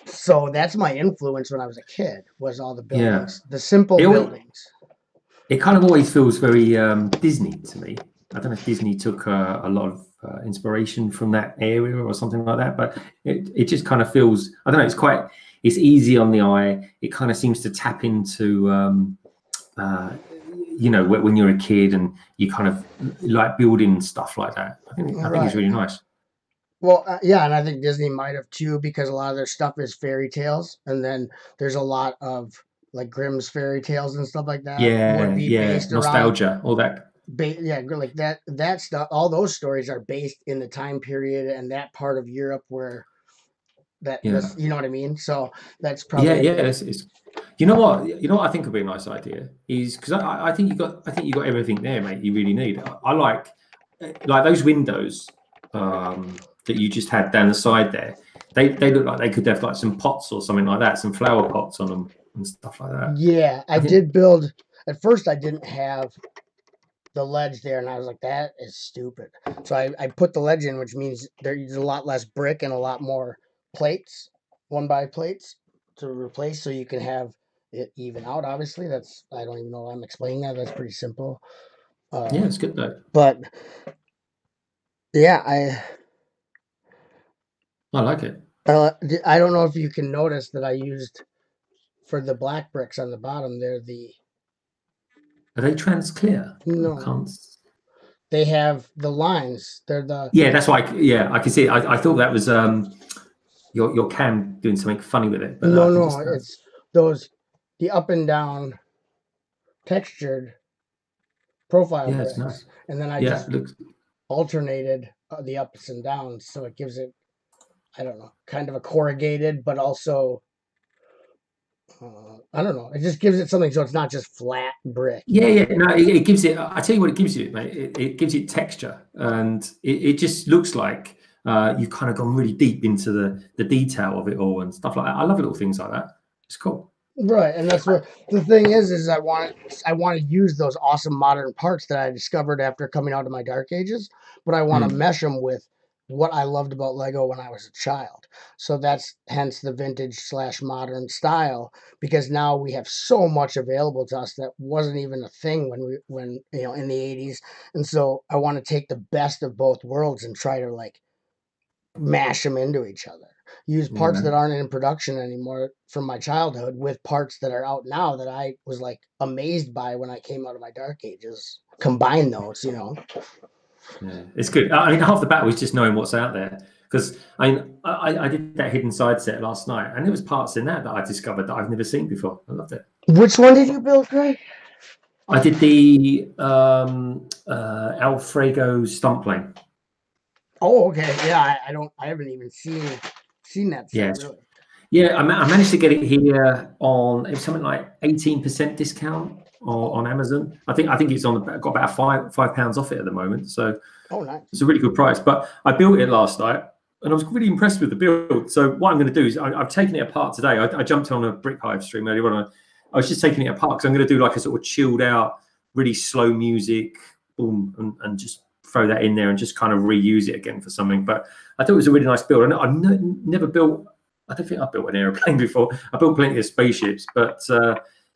So that's my influence when I was a kid, was all the buildings, the simple buildings. It kind of always feels very Disney to me. I don't know if Disney took a lot of inspiration from that area or something like that, but it just kind of feels, I don't know, it's easy on the eye. It kind of seems to tap into, when you're a kid and you kind of like building stuff like that. I think it's really nice. Well, and I think Disney might have too, because a lot of their stuff is fairy tales, and then there's a lot of like Grimm's fairy tales and stuff like that. Based nostalgia, all that. Like that stuff. All those stories are based in the time period and that part of Europe where was, you know what I mean. So that's probably It's, you know what I think would be a nice idea is, because I think you got everything there, mate. You really need. I like those windows that you just had down the side there. They look like they could have like some pots or something like that, some flower pots on them and stuff like that. Yeah, I did build. At first, I didn't have the ledge there, and I was like, that is stupid. So I put the ledge in, which means there's a lot less brick and a lot more plates, 1x plates to replace, so you can have it even out. Obviously, I don't even know why I'm explaining that. That's pretty simple. It's good though. But yeah, I like it. I don't know if you can notice that I used, for the black bricks on the bottom, Are they trans clear? No. They have the lines. They're the... Yeah, that's why. I can see it. I thought that was your cam doing something funny with it. But no, it's the up and down textured profile bricks. It's nice. And then I just alternated the ups and downs, so it gives it, I don't know, kind of a corrugated, but also... I don't know. It just gives it something, so it's not just flat brick. No, it gives it. I tell you what, it gives you, mate. It gives it texture, and it just looks like you've kind of gone really deep into the detail of it all and stuff like that. I love little things like that. It's cool. Right, and that's what the thing is I want to use those awesome modern parts that I discovered after coming out of my dark ages, but I want to mesh them with what I loved about Lego when I was a child. So that's hence the vintage / modern style, because now we have so much available to us that wasn't even a thing when in the 80s. And so I want to take the best of both worlds and try to like mash them into each other. Use parts that aren't in production anymore from my childhood with parts that are out now that I was like amazed by when I came out of my dark ages. Combine those, Yeah, it's good. I mean, half the battle is just knowing what's out there. Because I did that hidden side set last night, and there was parts in that I discovered that I've never seen before. I loved it. Which one did you build, Greg? I did the Alfredo stunt plane. Oh, okay. Yeah, I haven't even seen that set, really. Yeah, I managed to get it here on, it was something like 18% discount on Amazon. I think it's got about £5 off it at the moment. So nice. It's a really good price. But I built it last night and I was really impressed with the build. So what I'm going to do is I've taken it apart today. I jumped on a Brick Hive stream earlier on. I was just taking it apart because I'm going to do like a sort of chilled out, really slow music, boom, and just throw that in there and just kind of reuse it again for something. But I thought it was a really nice build. And I've never built, I don't think I've built an airplane before. I built plenty of spaceships, but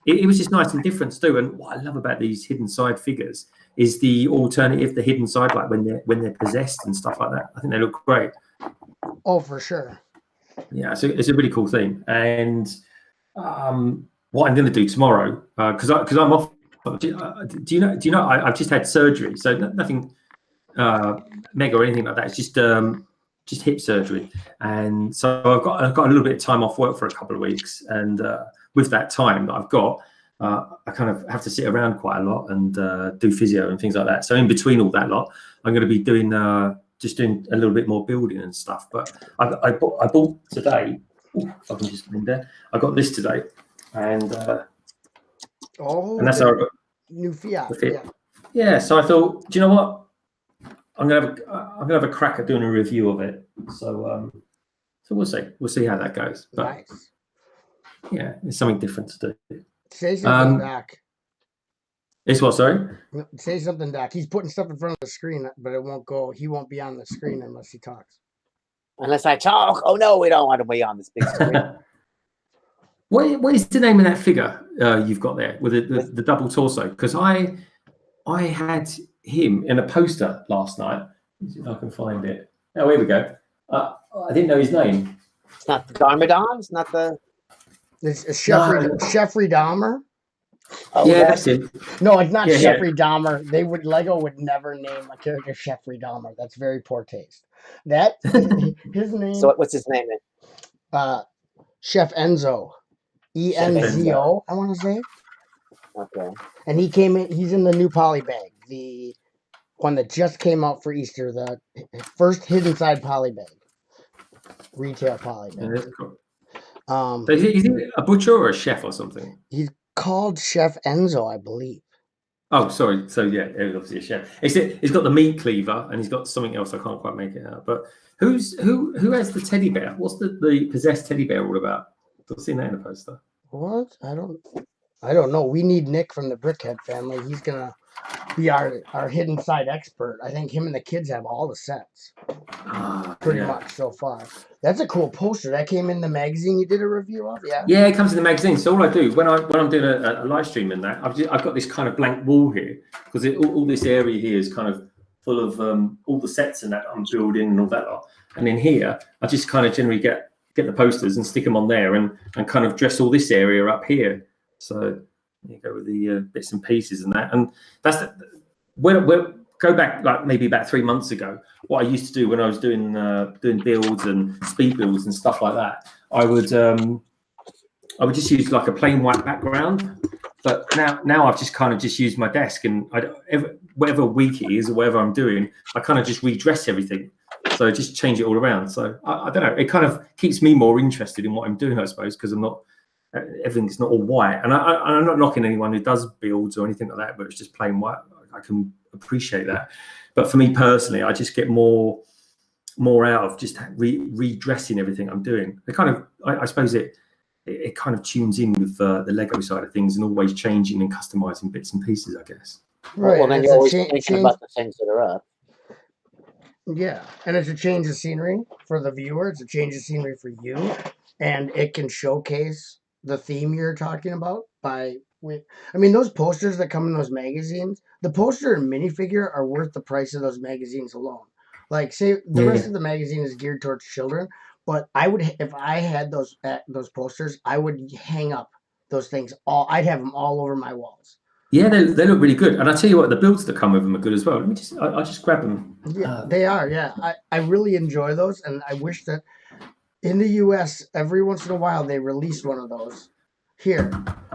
it was just nice and different to do. And what I love about these hidden side figures is the alternative, the hidden side, like when they're possessed and stuff like that. I think they look great. Oh, for sure. Yeah, so it's a really cool thing. And what I'm going to do tomorrow, because I'm off. Do you know? I've just had surgery, so nothing mega or anything like that. It's just hip surgery, and so I've got a little bit of time off work for a couple of weeks, and with that time that I've got, I kind of have to sit around quite a lot and do physio and things like that. So in between all that lot, I'm going to be doing just doing a little bit more building and stuff. But I bought today. Ooh, if I can just in there. I got this today, and that's our new Fiat. Yeah. So I thought, do you know what? I'm gonna have a crack at doing a review of it. So we'll see how that goes. But nice. Yeah, it's something different to do. Say something, Doc. It's what? Sorry. Say something, Doc. He's putting stuff in front of the screen, but it won't go. He won't be on the screen unless he talks. Unless I talk. Oh no, we don't want to be on this big screen. What is the name of that figure you've got there with the double torso? Because I had him in a poster last night. Let's see if I can find it. Oh, here we go. I didn't know his name. It's not the Garmadon. It's not the. It's Jeffrey Dahmer. Oh, yeah, that's it. No, it's not Jeffrey Dahmer. Lego would never name a character Jeffrey Dahmer. That's very poor taste. His name. So what's his name? Chef Enzo. Enzo. I want to say. Okay. And he came in. He's in the new poly bag, the one that just came out for Easter. The first hidden side poly bag, retail poly bag. Yeah, that's cool. So is he a butcher or a chef or something? He's called Chef Enzo, I believe. Oh, sorry. So yeah, it was obviously a chef. He's got the meat cleaver and he's got something else. I can't quite make it out. But who has the teddy bear? What's the possessed teddy bear all about? I've seen that in the poster. What? I don't know. We need Nick from the Brickhead family. He's gonna be our hidden side expert. I think him and the kids have all the sets. Pretty much so far. That's a cool poster. That came in the magazine you did a review of, yeah? Yeah, it comes in the magazine. So all I do when I'm doing a live stream in that, I've got this kind of blank wall here because all this area here is kind of full of all the sets and that I'm building and all that lot. And in here, I just kind of generally get the posters and stick them on there and kind of dress all this area up here. So you go with the bits and pieces and that. And that's when go back like maybe about 3 months ago. What I used to do when I was doing builds and speed builds and stuff like that, I would just use like a plain white background. But now I've just kind of just used my desk and whatever week it is or whatever I'm doing, I kind of just redress everything. So just change it all around. So I don't know. It kind of keeps me more interested in what I'm doing, I suppose, because everything's not all white. And I'm not knocking anyone who does builds or anything like that, but it's just plain white. I can appreciate that. But for me personally, I just get more out of just redressing everything I'm doing. It kind of, I suppose it kind of tunes in with the Lego side of things and always changing and customizing bits and pieces, I guess. Right. Well, then you're always thinking about the things that are up. Yeah, and it's a change of scenery for the viewer. It's a change of scenery for you, and it can showcase the theme you're talking about. Those posters that come in those magazines, the poster and minifigure are worth the price of those magazines alone. Like, say the rest of the magazine is geared towards children, but if I had those posters, I would hang up those things I'd have them all over my walls. Yeah, they look really good, and I tell you what, the builds that come with them are good as well. I'll just grab them. Yeah, they are. Yeah, I really enjoy those, and I wish that in the U.S. every once in a while they release one of those here,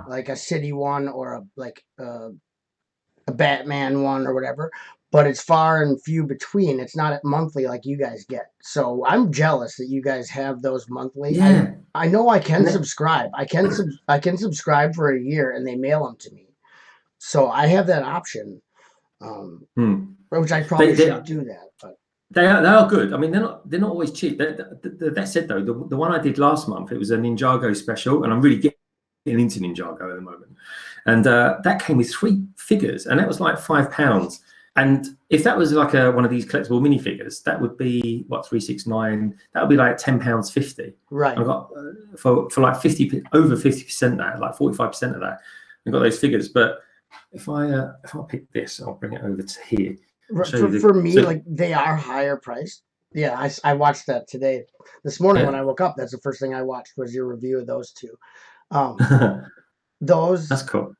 like a city one or a Batman one or whatever. But it's far and few between. It's not monthly like you guys get. So I'm jealous that you guys have those monthly. Yeah, I know I can subscribe. I can subscribe for a year, and they mail them to me. So I have that option, which I probably should do that. But they are good. I mean, they're not always cheap. That said, though, the one I did last month, it was a Ninjago special, and I'm really getting into Ninjago at the moment. And that came with 3 figures, and that was like £5. And if that was like one of these collectible minifigures, that would be what, 369. That would be like £10.50. Right. I got for like over 50% that, like 45% of that. I got those figures. But if I pick this, I'll bring it over to here. For me, like they are higher priced. Yeah, I watched that today. This morning when I woke up, that's the first thing I watched was your review of those two. That's cool.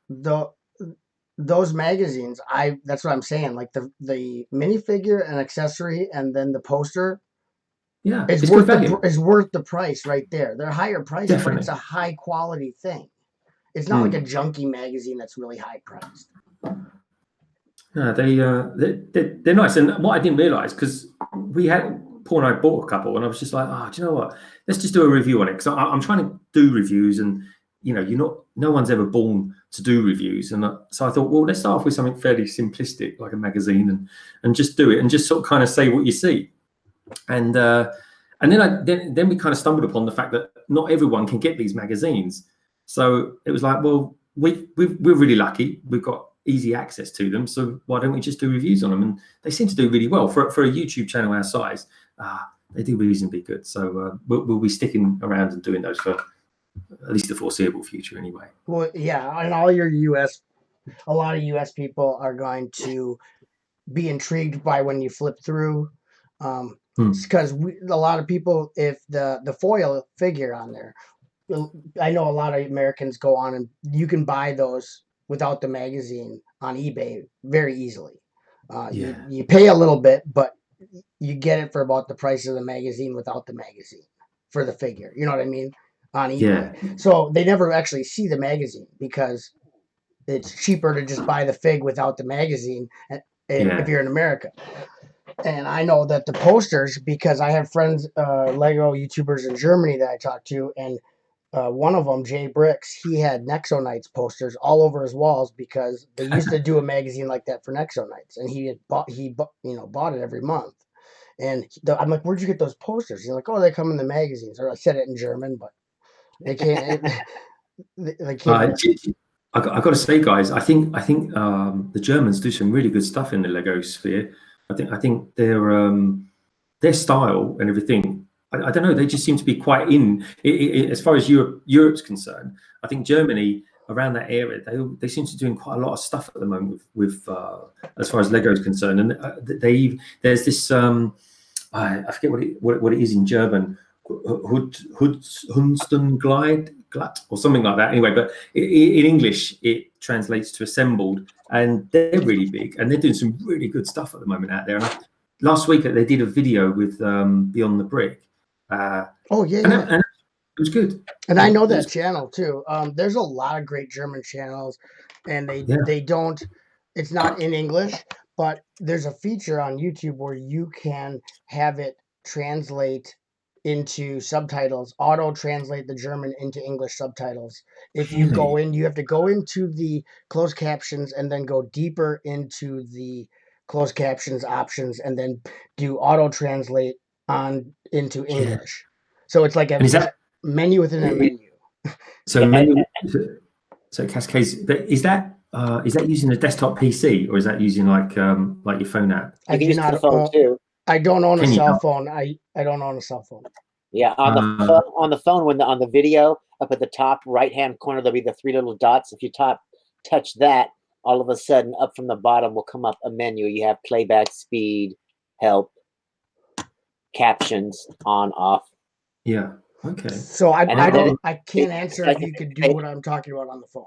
Those magazines, that's what I'm saying. Like the minifigure and accessory, and then the poster. Yeah, it's worth the price right there. They're higher priced, Definitely. but it's a high quality thing. It's not like a junky magazine that's really high priced. No, they're nice. And what I didn't realize, because Paul and I bought a couple, and I was just like, do you know what? Let's just do a review on it, because I'm trying to do reviews, and no one's ever born to do reviews, and so I thought, well, let's start off with something fairly simplistic like a magazine, and just do it, and just sort of kind of say what you see, and then we kind of stumbled upon the fact that not everyone can get these magazines, so it was like, well, we're really lucky, we've got easy access to them, so why don't we just do reviews on them? And they seem to do really well for a YouTube channel our size. They do reasonably good, so we'll be sticking around and doing those for at least the foreseeable future anyway. Well, yeah, and a lot of US people are going to be intrigued by when you flip through, because a lot of people, if the foil figure on there, I know a lot of Americans go on and you can buy those without the magazine on eBay very easily. You pay a little bit, but you get it for about the price of the magazine without the magazine for the figure. You know what I mean? On eBay. Yeah. So they never actually see the magazine because it's cheaper to just buy the fig without the magazine if you're in America. And I know that the posters, because I have friends, Lego YouTubers in Germany that I talk to, and one of them, Jay Bricks, he had Nexo Knights posters all over his walls because they used to do a magazine like that for Nexo Knights, and he bought it every month. And I'm like, where'd you get those posters? He's like, oh, they come in the magazines. Or I said it in German, but they can't. They can't. I got to say, guys, I think the Germans do some really good stuff in the Lego sphere. I think their style and everything. I don't know. They just seem to be quite in as far as Europe's concerned. I think Germany, around that area, they seem to be doing quite a lot of stuff at the moment with as far as Lego is concerned. And there's this I forget what it is in German, Hunstengleit or something like that. Anyway, but in English it translates to assembled, and they're really big and they're doing some really good stuff at the moment out there. And last week they did a video with Beyond the Brick. And it was good. And I know that channel too. There's a lot of great German channels, and they don't. It's not in English, but there's a feature on YouTube where you can have it translate into subtitles, auto translate the German into English subtitles. If you go in, you have to go into the closed captions and then go deeper into the closed captions options and then do auto translate on into English. So it's like a menu within a menu. So cascades. Is that using a desktop PC or is that using like your phone app? I can use the phone too. I don't own a cell phone. I don't own a cell phone. Yeah, on the phone, on the video up at the top right hand corner, there'll be the 3 little dots. If you touch that, all of a sudden up from the bottom will come up a menu. You have playback speed, help, captions, on, off. Yeah. Okay. So I can't answer if you could do what I'm talking about on the phone,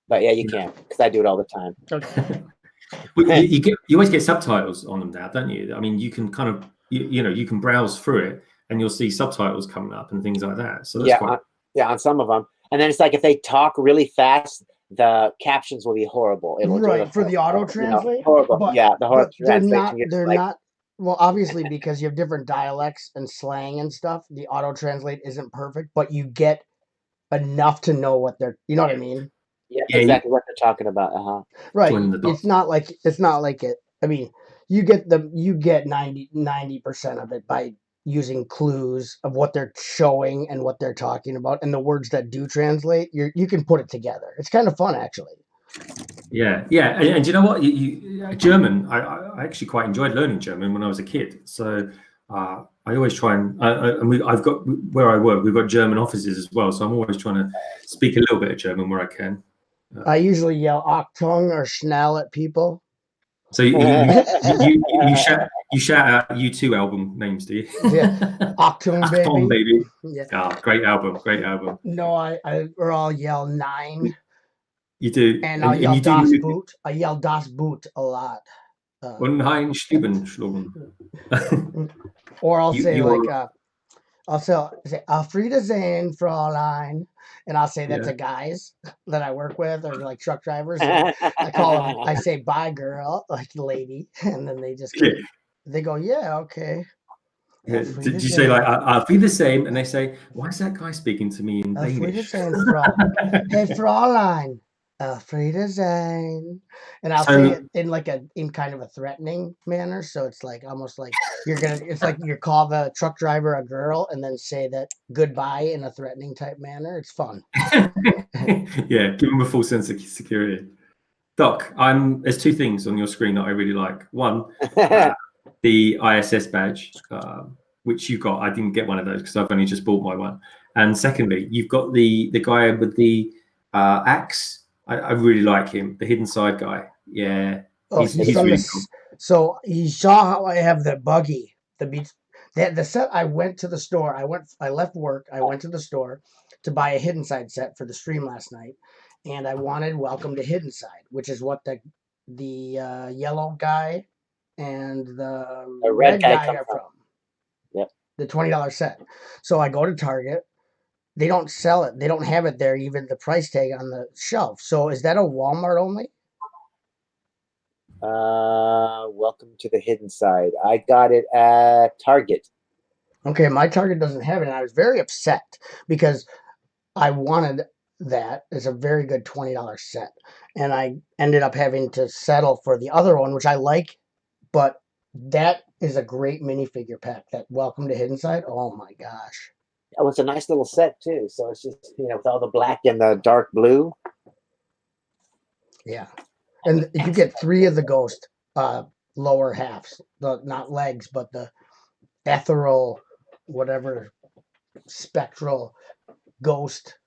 but yeah, you can, because I do it all the time. Okay. Well, you always get subtitles on them now, don't you? I mean, you can kind of you can browse through it and you'll see subtitles coming up and things like that. So that's on some of them. And then it's like if they talk really fast, the captions will be horrible. For the auto translate. Horrible. But, the horrible translation. They're not. Well, obviously, because you have different dialects and slang and stuff, the auto translate isn't perfect, but you get enough to know what they're. You know what I mean? Yeah, exactly what they're talking about. Right. It's not like it. I mean, you get 90% of it by using clues of what they're showing and what they're talking about, and the words that do translate, you can put it together. It's kind of fun, actually. Yeah, yeah, and do you know what? German. I actually quite enjoyed learning German when I was a kid. So I always try and I've got where I work. We've got German offices as well. So I'm always trying to speak a little bit of German where I can. I usually yell Achtung or Schnell at people. So you shout out U2 album names, do you? Yeah, Achtung, baby. Achtung, baby. Yeah. Oh, great album, great album. No, or I'll yell Nine. You do, And I'll yell you do. Das Boot. I yell Das Boot a lot. Und ein Stubenschlungen. Or I'll say I'll say Auf Wiedersehen, Fräulein, and I'll say that to guys that I work with or like truck drivers. I call them. I say bye, girl, like lady, and then they just they go, yeah, okay. Yeah. Did you say like I'll be the same? And they say, why is that guy speaking to me in Danish? Hey, Fräulein. Friedersehen. And I'll say it in kind of a threatening manner. So it's like almost like it's like you call the truck driver a girl and then say that goodbye in a threatening type manner. It's fun. Yeah, give them a full sense of security. Doc, there's two things on your screen that I really like. One, the ISS badge, which you got. I didn't get one of those because I've only just bought my one. And secondly, you've got the guy with the axe. I really like him, the hidden side guy. Yeah, he's really cool. So you saw how I have the buggy, the set. I went to the store. I left work. I went to the store to buy a hidden side set for the stream last night, and I wanted Welcome to Hidden Side, which is what the yellow guy and the red guy are from. Yep. The $20 set. So I go to Target. They don't sell it. They don't have it there, even the price tag on the shelf. So is that a Walmart only? Welcome to the Hidden Side. I got it at Target. Okay, my Target doesn't have it, and I was very upset because I wanted that. It's a very good $20 set, and I ended up having to settle for the other one, which I like, but that is a great minifigure pack. That Welcome to Hidden Side. Oh my gosh. Oh, it's a nice little set too. So it's just with all the black and the dark blue. Yeah, and you get 3 of the ghost lower halves, not legs, but the ethereal, whatever, spectral ghost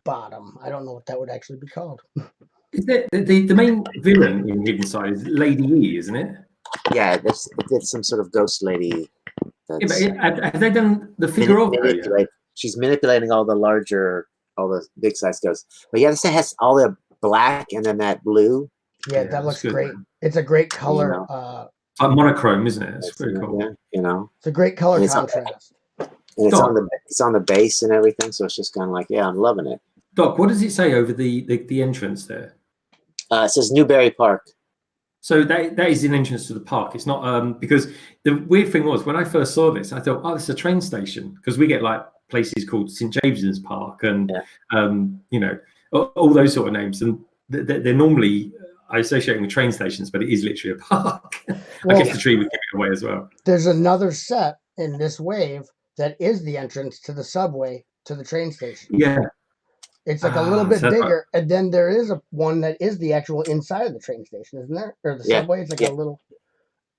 bottom. I don't know what that would actually be called. Is it the main villain in Hidden Side is Lady E, isn't it? Yeah, it's some sort of ghost lady. Yeah, but have they done the figure of her? She's manipulating all the big size ghosts. But yeah, this has all the black and then that blue. Yeah, that looks great. It's a great color. Monochrome, isn't it? It's very cool. It's a great color contrast. And it's on the base and everything, so it's just kind of like, yeah, I'm loving it. Doc, what does it say over the entrance there? It says Newberry Park. So that is an entrance to the park. It's not because the weird thing was when I first saw this, I thought, oh, it's a train station because we get like places called St James's Park and all those sort of names, and they're normally I associate with train stations, but it is literally a park. Well, I guess the tree would give it away as well. There's another set in this wave that is the entrance to the subway to the train station. Yeah. It's like a little bit bigger, and then there is one that is the actual inside of the train station, isn't there? Or the subway? It's like a little.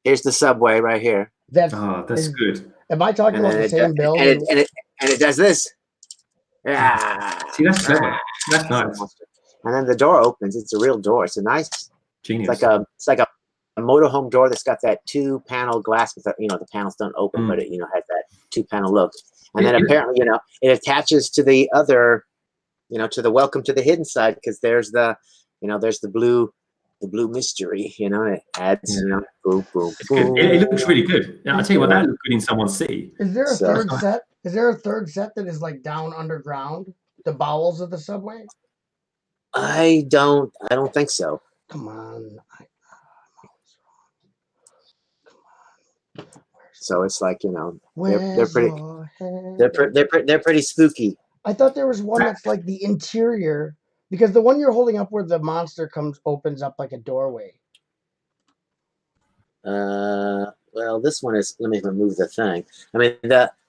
Here's the subway right here. That's good. Am I talking about the same building? And it does this. Yeah. See, that's clever. That's nice. And then the door opens. It's a real door. It's a nice. Genius. It's like a motorhome door that's got that 2-panel glass, but the panels don't open, but it has that 2-panel look. And then apparently it attaches to the other. To the Welcome to the Hidden Side, because there's the blue mystery, and it adds, boom, boom, boom. It looks really good. Yeah, I'll tell you what, that looks good in someone's city. Is there a third set? Is there a third set that is like down underground, the bowels of the subway? I don't think so. Come on. So it's like, they're pretty spooky. I thought there was one that's like the interior, because the one you're holding up where the monster opens up like a doorway. Well, this one is. Let me remove the thing. I mean,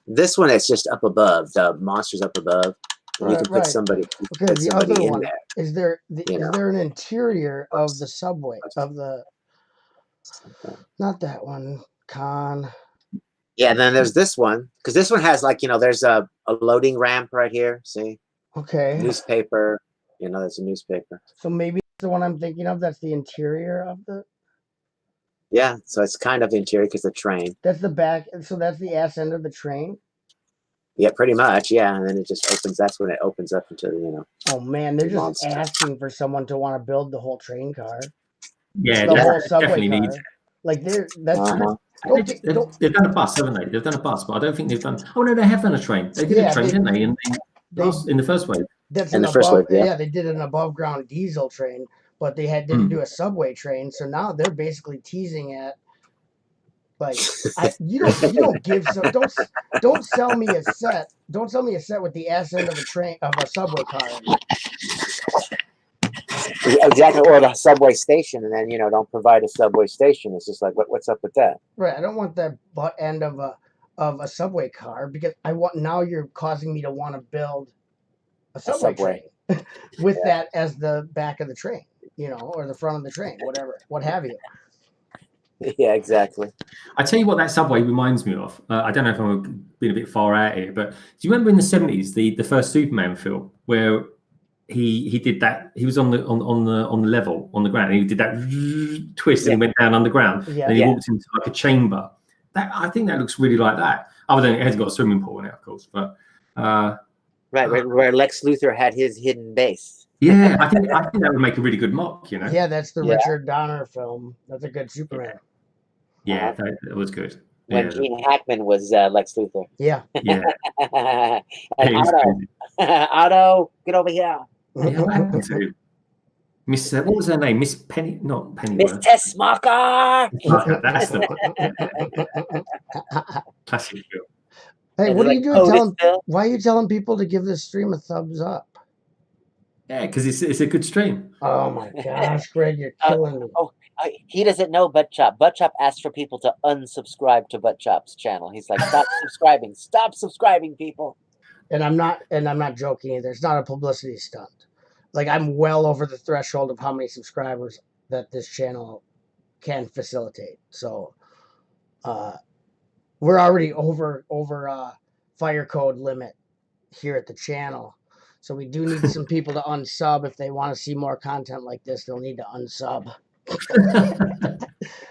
this one is just up above. The monster's up above. And you can put Right. somebody, Okay, the other in one there. is there. You Is know. there an interior of the subway of the? Something. Not that one. Con. Yeah, and then there's this one, because this one has like, there's a loading ramp right here. See, Okay. newspaper. There's a newspaper. So maybe that's the one I'm thinking of. That's the interior of the. Yeah, so it's kind of interior because the train. That's the back. So that's the ass end of the train. Yeah, pretty much. Yeah, and then it just opens. That's when it opens up into Oh man, they're the just monster. asking for someone to want to build the whole train car, Yeah, the whole subway definitely car. needs. Like that's Uh-huh. They've done a bus, haven't they? They've done a bus, but I don't think they've done. Oh no, they have done a train. They did a train, didn't they? In the first wave. That's In an the first above. wave, yeah. They did an above ground diesel train, but they didn't do a subway train. So now they're basically teasing at. Like you don't give don't sell me a set. Don't sell me a set with the ass end of a subway car in it. Exactly, or the subway station, and then don't provide a subway station. It's just like what's up with that? Right. I don't want the butt end of a subway car because I want now you're causing me to want to build a subway train with that as the back of the train, or the front of the train, whatever, what have you. Yeah, exactly. I tell you what, that subway reminds me of. I don't know if I'm being a bit far out here, but do you remember in the 70s the first Superman film where he did that? He was on the level on the ground, and he did that twist, and he went down underground, and he walked into like a chamber. I think that looks really like that. Other than it has got a swimming pool in it, of course, but where Lex Luthor had his hidden base. Yeah, I think that would make a really good mock. Yeah, that's the Richard Donner film. That's a good Superman. Yeah, that was good. When Gene Hackman was Lex Luthor. Yeah. Yeah. And Otto, get over here. Yeah, what happened to Miss? What was her name? Miss Penny? Not Penny. Miss Tessmacher. That's the classic film. Hey, what are you doing? Why are you telling people to give this stream a thumbs up? Yeah, because it's a good stream. Oh my gosh, Greg, you're killing me. He doesn't know Butt Chop. Butt Chop asked for people to unsubscribe to Butt Chop's channel. He's like, stop subscribing. Stop subscribing, people. And I'm not joking either. It's not a publicity stunt. Like, I'm well over the threshold of how many subscribers that this channel can facilitate. So we're already over fire code limit here at the channel. So we do need some people to unsub. If they want to see more content like this, they'll need to unsub.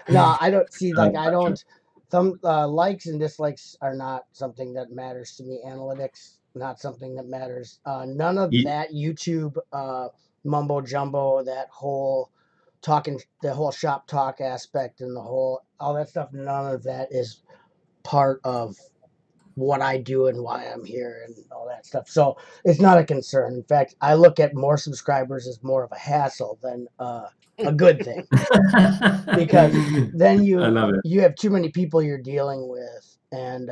No, I don't see, likes and dislikes are not something that matters to me. Analytics, not something that matters. None of that YouTube mumbo jumbo, that whole the whole shop talk aspect and all that stuff, none of that is part of what I do and why I'm here and all that stuff. So it's not a concern. In fact, I look at more subscribers as more of a hassle than a good thing, because then you have too many people you're dealing with, and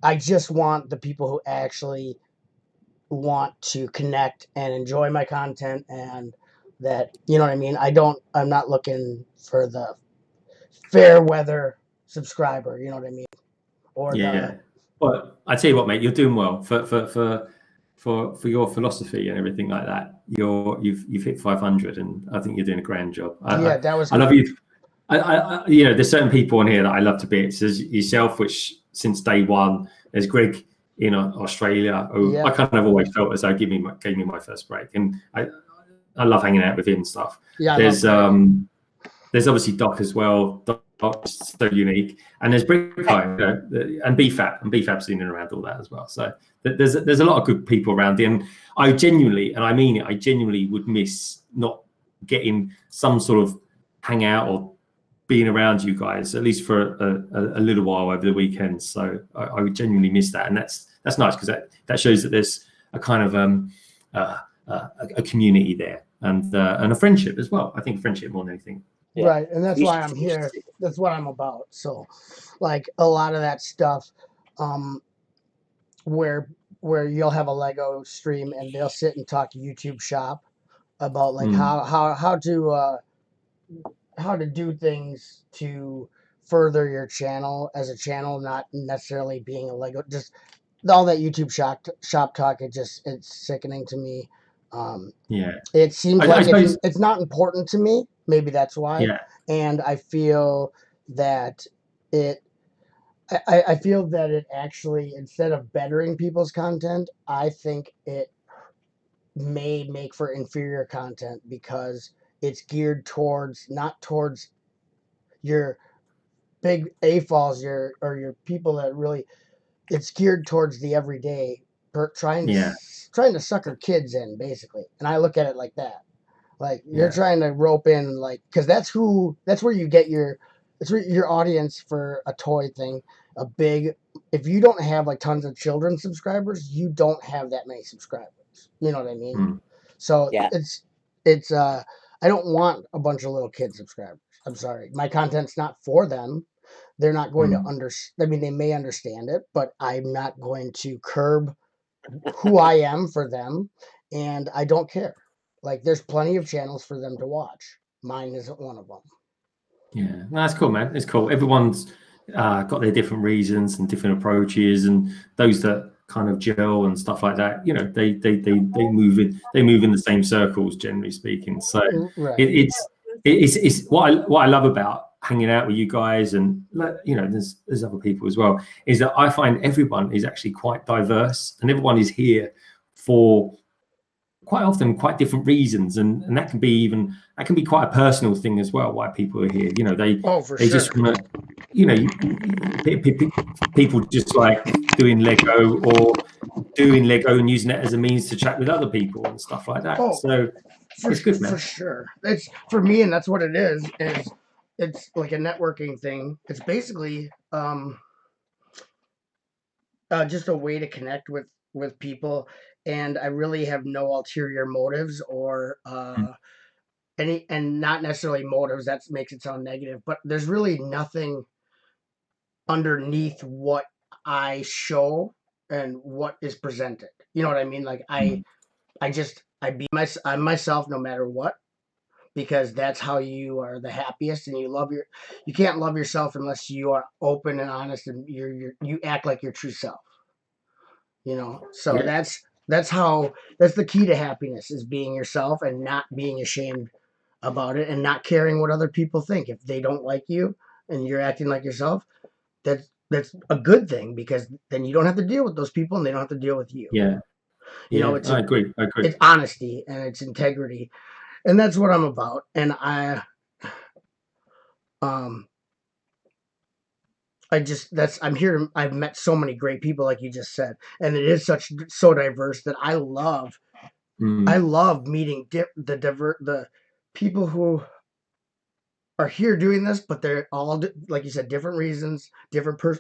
I just want the people who actually want to connect and enjoy my content, and that, you know what I mean. I'm not looking for the fair weather subscriber, you know what I mean, or Well, I tell you what, mate, you're doing well for your philosophy and everything like that. You've hit 500, and I think you're doing a grand job. That was. I love you. There's certain people on here that I love to bits. There's yourself, which since day one. There's Greg in Australia, who I kind of always felt as though gave me my first break, and I love hanging out with him and stuff. Yeah, there's obviously Doc as well. Doc's so unique, and there's Bricko, and BFAB's in and around all that as well. So there's a lot of good people around here, and I genuinely would miss not getting some sort of hangout or being around you guys, at least for a little while over the weekends. So I would genuinely miss that, and that's nice, because that shows that there's a kind of a community there, and a friendship as well. I think friendship more than anything. Yeah. Right, and that's why I'm here. That's what I'm about. So, like, a lot of that stuff, where you'll have a Lego stream and they'll sit and talk YouTube shop about like how to do things to further your channel as a channel, not necessarily being a Lego. Just all that YouTube shop talk, it's sickening to me. Yeah. It seems I like suppose. it's not important to me. Maybe that's why. Yeah. And I feel that I feel that it actually, instead of bettering people's content, I think it may make for inferior content because it's geared towards, not towards your big AFOLs, your people that really, it's geared towards the everyday, trying Yeah. to sucker kids in, basically. And I look at it like that. Like, you're Yeah. trying to rope in, like, because that's where you get your audience for a toy thing. If you don't have like tons of children subscribers, you don't have that many subscribers. You know what I mean? Mm. So Yeah. it's I don't want a bunch of little kid subscribers. I'm sorry, my content's not for them. They're not going to I mean, they may understand it, but I'm not going to curb who I am for them, and I don't care. Like, there's plenty of channels for them to watch. Mine isn't one of them. Yeah, no, that's cool, man. It's cool. Everyone's got their different reasons and different approaches, and those that kind of gel and stuff like that. You know, they move in the same circles, generally speaking. So Right. it's what I love about hanging out with you guys, and you know, there's other people as well. Is that I find everyone is actually quite diverse, and everyone is here for quite often quite different reasons, and that can be quite a personal thing as well, why people are here. You know, they just want to, you know, people just like doing Lego and using it as a means to chat with other people and stuff like that. So it's good, man. For sure. It's for me, and that's what it is it's like a networking thing. It's basically just a way to connect with people, and I really have no ulterior motives or and not necessarily motives. That makes it sound negative, but there's really nothing underneath what I show and what is presented. You know what I mean? Like, I'm myself no matter what, because that's how you are the happiest, and you can't love yourself unless you are open and honest, and you act like your true self. You know, so that's the key to happiness, is being yourself and not being ashamed about it, and not caring what other people think. If they don't like you and you're acting like yourself, that's a good thing, because then you don't have to deal with those people, and they don't have to deal with you. Yeah. You know, I agree. It's honesty and it's integrity, and that's what I'm about. And I'm here. I've met so many great people, like you just said, and it is so diverse that I love meeting the people who are here doing this, but they're all, like you said, different reasons,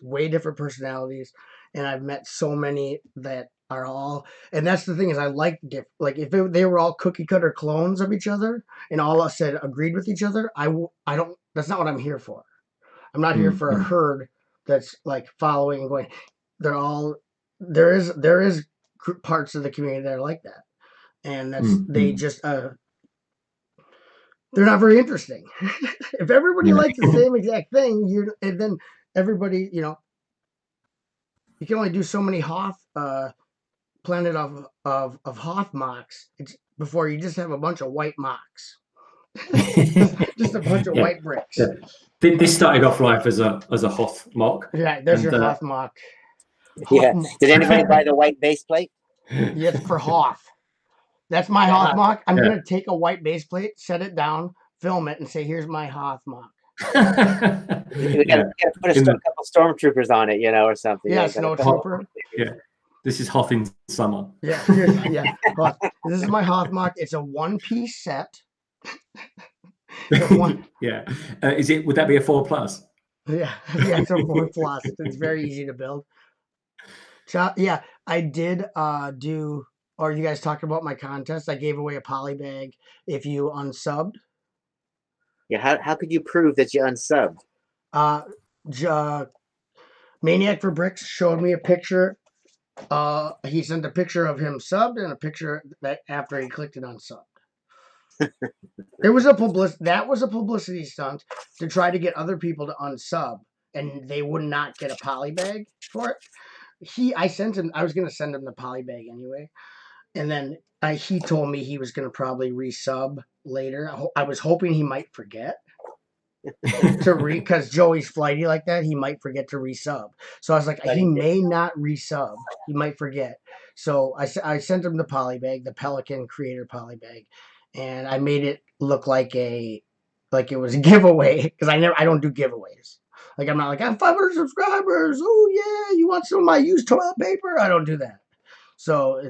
way different personalities, and I've met so many that are all. And that's the thing, is I like if they were all cookie cutter clones of each other and all of us said agreed with each other, I don't. That's not what I'm here for. I'm not here for a herd that's like following and going. There is parts of the community that are like that, and they just they're not very interesting. If everybody likes the same exact thing, and then everybody, you know, you can only do so many Hoth Planet of Hoth MOCs before you just have a bunch of white MOCs. Just a bunch of white bricks. Yeah. This started off life as a Hoth MOC. Yeah, there's your Hoth MOC. Yeah. Did anybody buy the white base plate? Yes, for Hoth. That's my Hoth MOC. I'm gonna take a white base plate, set it down, film it, and say, "Here's my Hoth MOC." We gotta put a couple stormtroopers on it, you know, or something. Yeah, snow trooper. Yeah, this is Hoth in summer. Yeah, Hoth. This is my Hoth MOC. It's a one-piece set. Yeah, would that be a 4+? Yeah, it's a 4+. It's very easy to build. So, yeah, I did do. Or you guys talked about my contest. I gave away a poly bag if you unsubbed. Yeah, how could you prove that you unsubbed? Maniac for Bricks showed me a picture. He sent a picture of him subbed and a picture that after he clicked it unsubbed. That was a publicity stunt to try to get other people to unsub, and they would not get a poly bag for it. I sent him. I was gonna send him the polybag anyway, and then he told me he was gonna probably resub later. I was hoping he might forget to because Joey's flighty like that. He might forget to resub. So I was like, he may not resub. He might forget. So I sent him the polybag, the Pelican Creator polybag, and I made it look like it was a giveaway because I don't do giveaways. Like I'm not like I have 500 subscribers. Oh yeah, you want some of my used toilet paper? I don't do that. So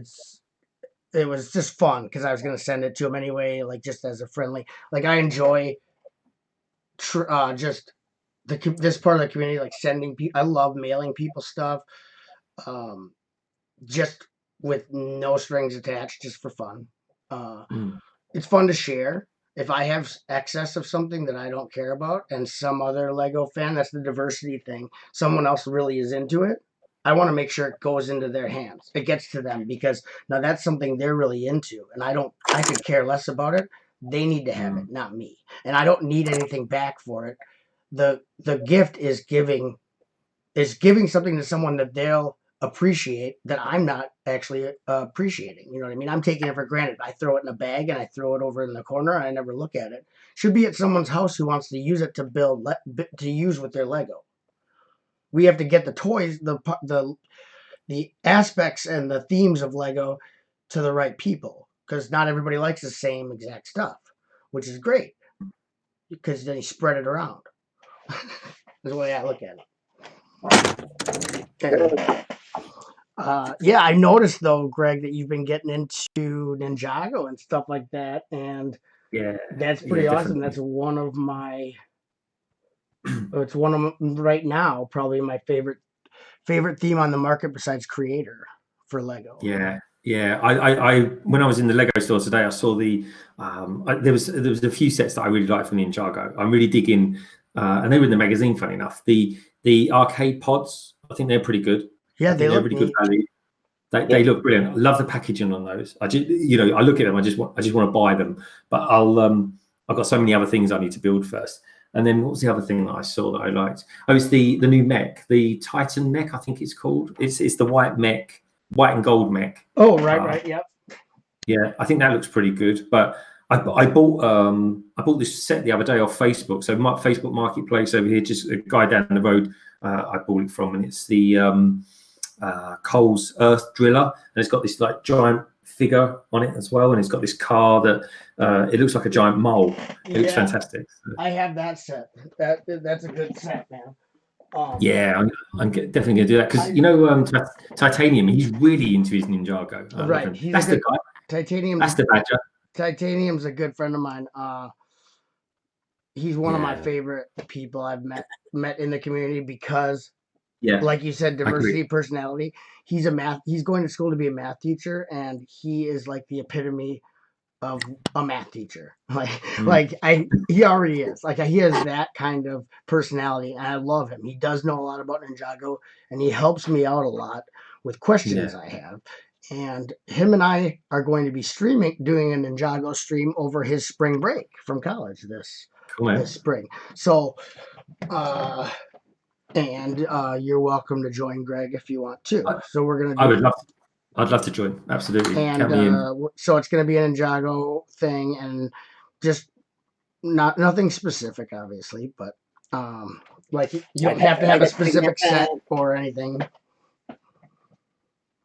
it was just fun because I was gonna send it to him anyway, like just as a friendly. Like I enjoy just this part of the community, like sending people. I love mailing people stuff, just with no strings attached, just for fun. It's fun to share. If I have excess of something that I don't care about and some other Lego fan, that's the diversity thing, someone else really is into it, I want to make sure it goes into their hands. It gets to them because now that's something they're really into. And I could care less about it. They need to have it, not me. And I don't need anything back for it. The gift is giving something to someone that they'll appreciate that I'm not actually appreciating. You know what I mean? I'm taking it for granted. I throw it in a bag and I throw it over in the corner and I never look at it. Should be at someone's house who wants to use it to use with their Lego. We have to get the toys, the aspects and the themes of Lego to the right people because not everybody likes the same exact stuff, which is great because then you spread it around. That's the way I look at it. Yeah, I noticed though, Greg, that you've been getting into Ninjago and stuff like that, and yeah, that's pretty awesome. Definitely. That's one of my. It's one of right now probably my favorite theme on the market besides Creator for Lego. Yeah. I when I was in the Lego store today, I saw there was a few sets that I really liked from Ninjago. I'm really digging, and they were in the magazine. Funny enough, the arcade pods. I think they're pretty good. Yeah, they're really good value. They look brilliant. I love the packaging on those. I just I look at them. I just want to buy them, but I've got so many other things I need to build first. And then what was the other thing that I saw that I liked? Oh, it's the new mech, the Titan mech, I think it's called. It's the white mech, white and gold mech. Oh, right, yep. Yeah, I think that looks pretty good. But I bought this set the other day off Facebook. So my Facebook Marketplace over here, just a guy down the road, I bought it from, and it's the Cole's Earth Driller, and it's got this like giant figure on it as well, and it's got this car that it looks like a giant mole. It looks fantastic. I have that set. That's a good set, man. Yeah, I'm definitely going to do that because Titanium, he's really into his Ninjago. Right, that's the guy. Titanium. That's the badger. Titanium's a good friend of mine. He's one of my favorite people I've met in the community because, like you said, diversity, personality. He's going to school to be a math teacher, and he is like the epitome of a math teacher. He already is. Like he has that kind of personality, and I love him. He does know a lot about Ninjago, and he helps me out a lot with questions I have. And him and I are going to be doing a Ninjago stream over his spring break from college this spring. So, you're welcome to join, Greg, if you want to. So we're gonna. I'd love to join. Absolutely. And so it's going to be a Ninjago thing, and just nothing specific, obviously, but like you don't have to have a specific set or anything.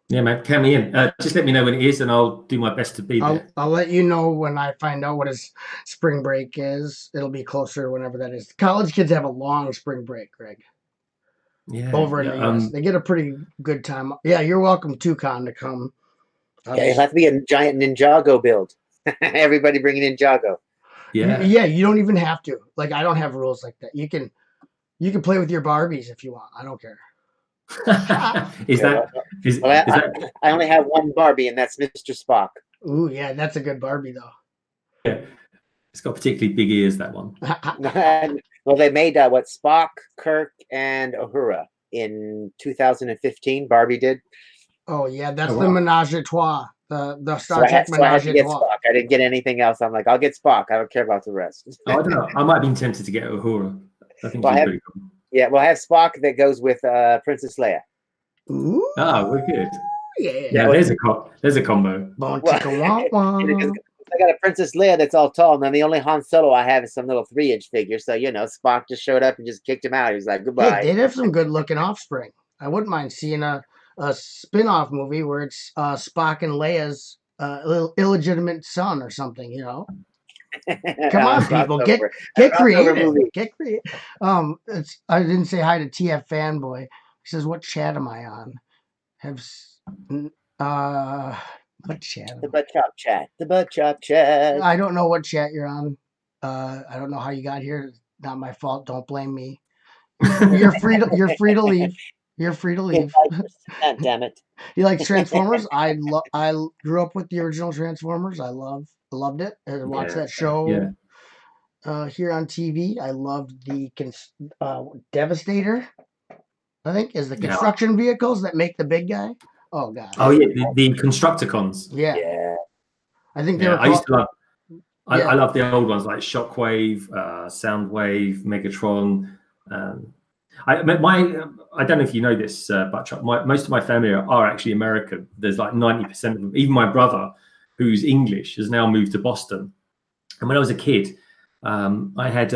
Yeah, man, count me in. Just let me know when it is, and I'll do my best to be there. I'll let you know when I find out what his spring break is. It'll be closer whenever that is. College kids have a long spring break, Greg. Yeah, over in the US. They get a pretty good time. Yeah, you're welcome to Con to come. Yeah, it'll have to be a giant Ninjago build. Everybody bring in Ninjago. Yeah, you don't even have to. Like I don't have rules like that. You can play with your Barbies if you want. I don't care. I only have one Barbie, and that's Mr. Spock. Ooh, yeah, that's a good Barbie though. Yeah, it's got particularly big ears. That one. Well, they made Spock, Kirk, and Uhura in 2015. Barbie did. Oh yeah, that's the Menage a Trois, the Star Trek Menage a Trois. Spock. I didn't get anything else. I'm like, I'll get Spock. I don't care about the rest. I don't know. I might have been tempted to get Uhura. I think she's pretty cool. Yeah, well, I have Spock that goes with Princess Leia. Ooh, Ah, we're good. yeah. Yeah, there's a combo. Bon Well, chicka wah wah. I got a Princess Leia that's all tall, and then the only Han Solo I have is some little 3-inch figure. So Spock just showed up and just kicked him out. He was like, Hey, "Goodbye." they'd have some good looking offspring. I wouldn't mind seeing a spin-off movie where it's Spock and Leia's illegitimate son or something, you know. Come on, people, get crossover creative. movie. Get creative. I didn't say hi to TF Fanboy. He says, "What chat am I on?" What chat? The butt chop chat. The butt chop chat. I don't know what chat you're on. I don't know how you got here. It's not my fault. Don't blame me. You're free to leave. You're free to leave. Damn it. You like Transformers? I grew up with the original Transformers. I loved it. I watched that show here on TV. I loved the Devastator. I think is the construction vehicles that make the big guy. Oh god. Oh yeah, the Constructicons. Yeah. I think they were. I used to love. I love the old ones like Shockwave, Soundwave, Megatron. I don't know if you know this, but most of my family are actually American. There's like 90% of them. Even my brother, who's English, has now moved to Boston. And when I was a kid, I had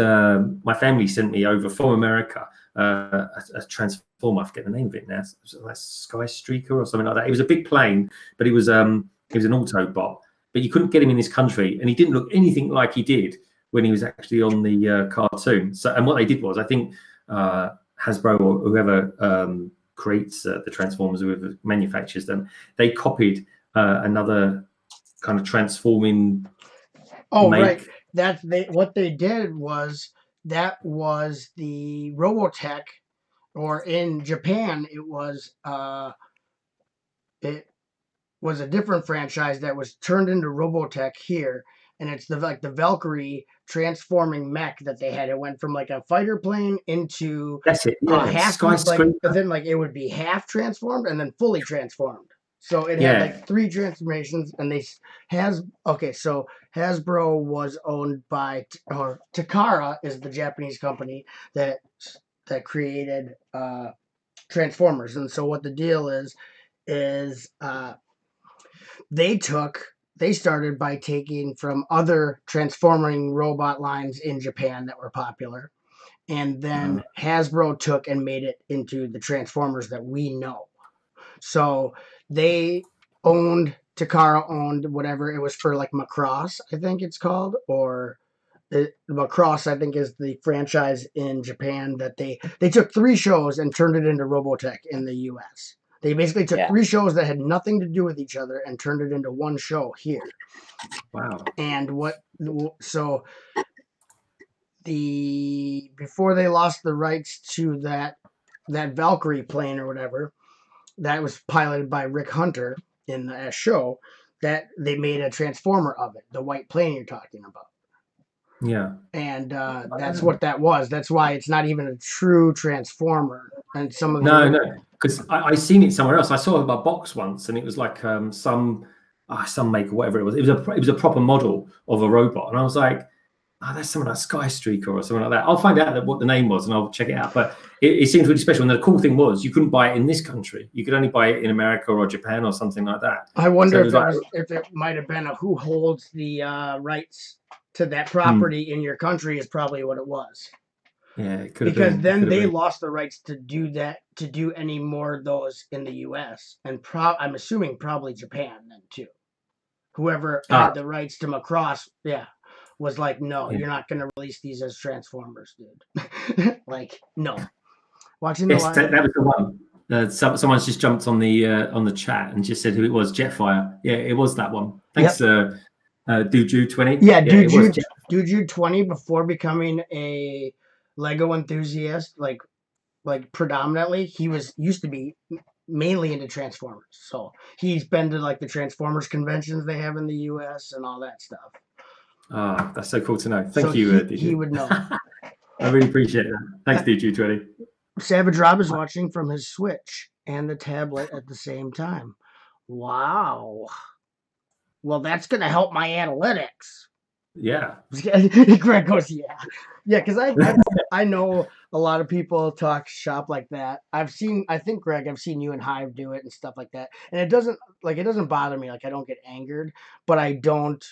my family sent me over from America a Transformer. I forget the name of it now. It was like Sky Streaker or something like that. It was a big plane, but it was an Autobot. But you couldn't get him in this country, and he didn't look anything like he did when he was actually on the cartoon. So, and what they did was, I think Hasbro or whoever creates the Transformers, whoever manufactures them, they copied another kind of transforming. Oh, right. What they did was that was the Robotech, or in Japan it was a different franchise that was turned into Robotech here, and it's the Valkyrie transforming mech that they had. It went from like a fighter plane into half, then it would be half transformed and then fully transformed. So it had like 3 transformations, and so Hasbro was owned by, or Takara is the Japanese company that created Transformers. And so what the deal is they started by taking from other transforming robot lines in Japan that were popular, and then Hasbro took and made it into the Transformers that we know. So Takara owned whatever it was for, like Macross, I think it's called, or Macross, I think, is the franchise in Japan that they took 3 shows and turned it into Robotech in the US. They basically took 3 shows that had nothing to do with each other and turned it into one show here. Wow. And before they lost the rights to that Valkyrie plane or whatever, that was piloted by Rick Hunter in the show, that they made a Transformer of it, the white plane you're talking about. Yeah. And that's what that was. That's why it's not even a true Transformer. And some of No, because I seen it somewhere else. I saw a box once, and it was like some make or whatever it was. It was a proper model of a robot, and I was like, that's something like Sky Streaker or something like that. I'll find out what the name was, and I'll check it out. But it seems really special. And the cool thing was, you couldn't buy it in this country. You could only buy it in America or Japan or something like that. I wonder if it might have been who holds the rights to that property in your country is probably what it was. Yeah, it could have because been. Then they lost the rights to do any more of those in the U.S. and I'm assuming probably Japan then too. Whoever had the rights to Macross, was like, no, you're not going to release these as Transformers, dude. Like, no. Watching the that was the one. Someone's just jumped on the chat and just said who it was. Jetfire. Yeah, it was that one. Thanks, Duju20. Yeah, Duju20, before becoming a Lego enthusiast, like predominantly, he used to be mainly into Transformers. So he's been to like the Transformers conventions they have in the US and all that stuff. That's so cool to know. Thank you, Duju. He would know. I really appreciate that. Thanks, Duju20. Savage Rob is watching from his Switch and the tablet at the same time. Wow. Well, that's going to help my analytics. Yeah. Greg goes, yeah. Yeah, because I know a lot of people talk shop like that. I think, Greg, I've seen you and Hive do it and stuff like that. And it doesn't bother me. Like, I don't get angered, but I don't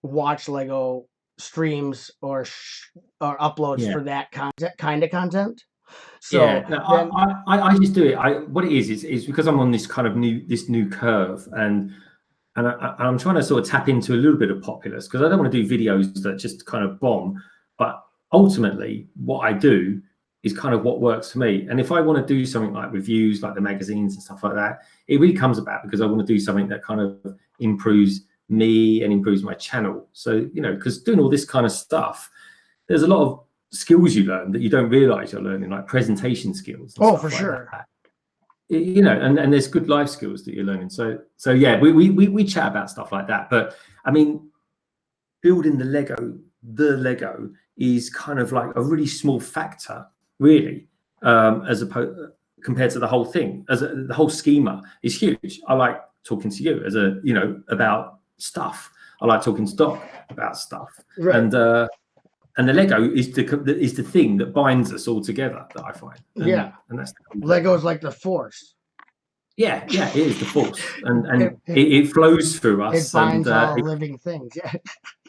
watch Lego streams or uploads Yeah. for that kind of content. So Yeah, no, then, I just do it. What it is because I'm on this kind of new curve, and I'm trying to sort of tap into a little bit of populace, because I don't want to do videos that just kind of bomb. But ultimately, what I do is kind of what works for me. And if I want to do something like reviews, like the magazines and stuff like that, it really comes about because I want to do something that kind of improves me and improves my channel. So, because doing all this kind of stuff, there's a lot of skills you learn that you don't realize you're learning, like presentation skills. oh, for sure. That. And there's good life skills that you're learning. So yeah, we chat about stuff like that. But I mean, building the Lego is kind of like a really small factor, really, as opposed compared to the whole thing. The whole schema is huge. I like talking to you about stuff. I like talking to Doc about stuff, right. And the Lego is the thing that binds us all together, that I find. And that's Lego is like the force. Yeah, it is the force, and it flows through us. It binds all living things. Yeah,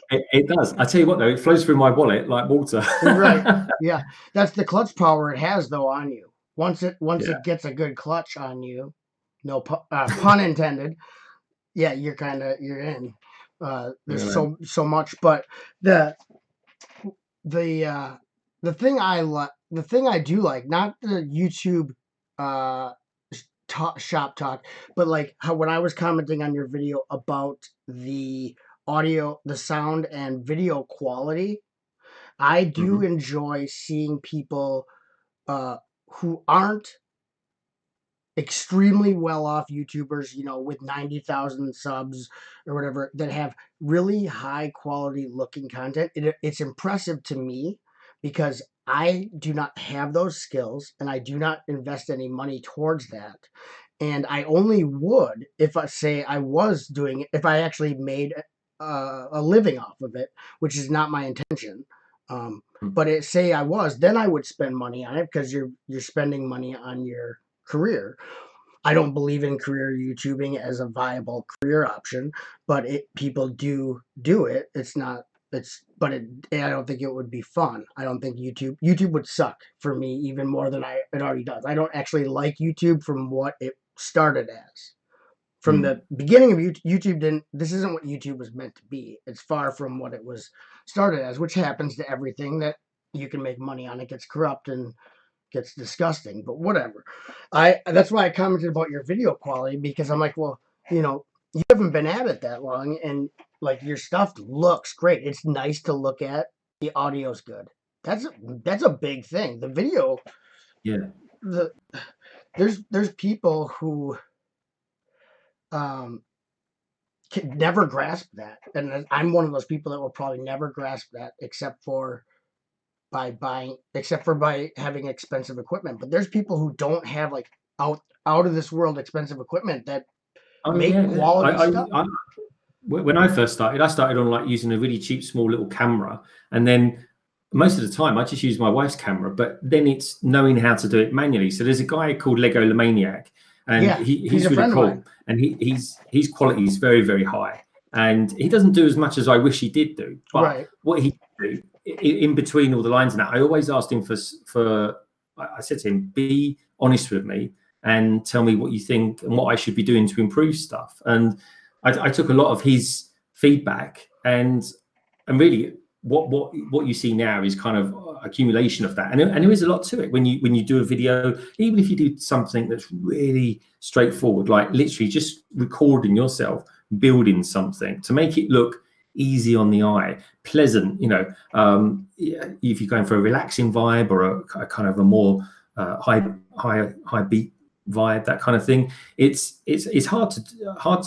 it does. I tell you what, though, it flows through my wallet like water. Right. Yeah, that's the clutch power it has, though, on you. Once it gets a good clutch on you, no pun intended. Yeah, you're in. There's so much, but the thing I do like, not the YouTube shop talk, but like how when I was commenting on your video about the audio, the sound and video quality, I do enjoy seeing people who aren't extremely well off YouTubers, with 90,000 subs or whatever, that have really high quality looking content. It's impressive to me because I do not have those skills and I do not invest any money towards that. And I only would if I was doing it, if I actually made a living off of it, which is not my intention. But say I was, then I would spend money on it because you're spending money on your career. I don't believe in career YouTubing as a viable career option, but people do it. I don't think it would be fun. I don't think YouTube would suck for me even more than it already does. I don't actually like YouTube from what it started as. From the beginning of YouTube, this isn't what YouTube was meant to be. It's far from what it was started as, which happens to everything that you can make money on. It gets corrupt and gets disgusting, but whatever. That's why I commented about your video quality, because I'm like, well, you haven't been at it that long, and like your stuff looks great. It's nice to look at. The audio's good. That's a big thing. The video, there's people who can never grasp that, and I'm one of those people that will probably never grasp that, except for by having expensive equipment. But there's people who don't have like out of this world expensive equipment that make quality stuff. When I first started, I started on like using a really cheap small little camera, and then most of the time I just use my wife's camera, but then it's knowing how to do it manually. So there's a guy called Lego Maniac, and he's really cool, and his quality is very, very high, and he doesn't do as much as I wish he did do. But what he do in between all the lines and that, I always asked him for I said to him, be honest with me and tell me what you think and what I should be doing to improve stuff. And I took a lot of his feedback, and really what you see now is kind of accumulation of that, and there is a lot to it when you do a video. Even if you do something that's really straightforward, like literally just recording yourself building something to make it look easy on the eye, pleasant, if you're going for a relaxing vibe or a kind of a more high beat vibe, that kind of thing, it's hard to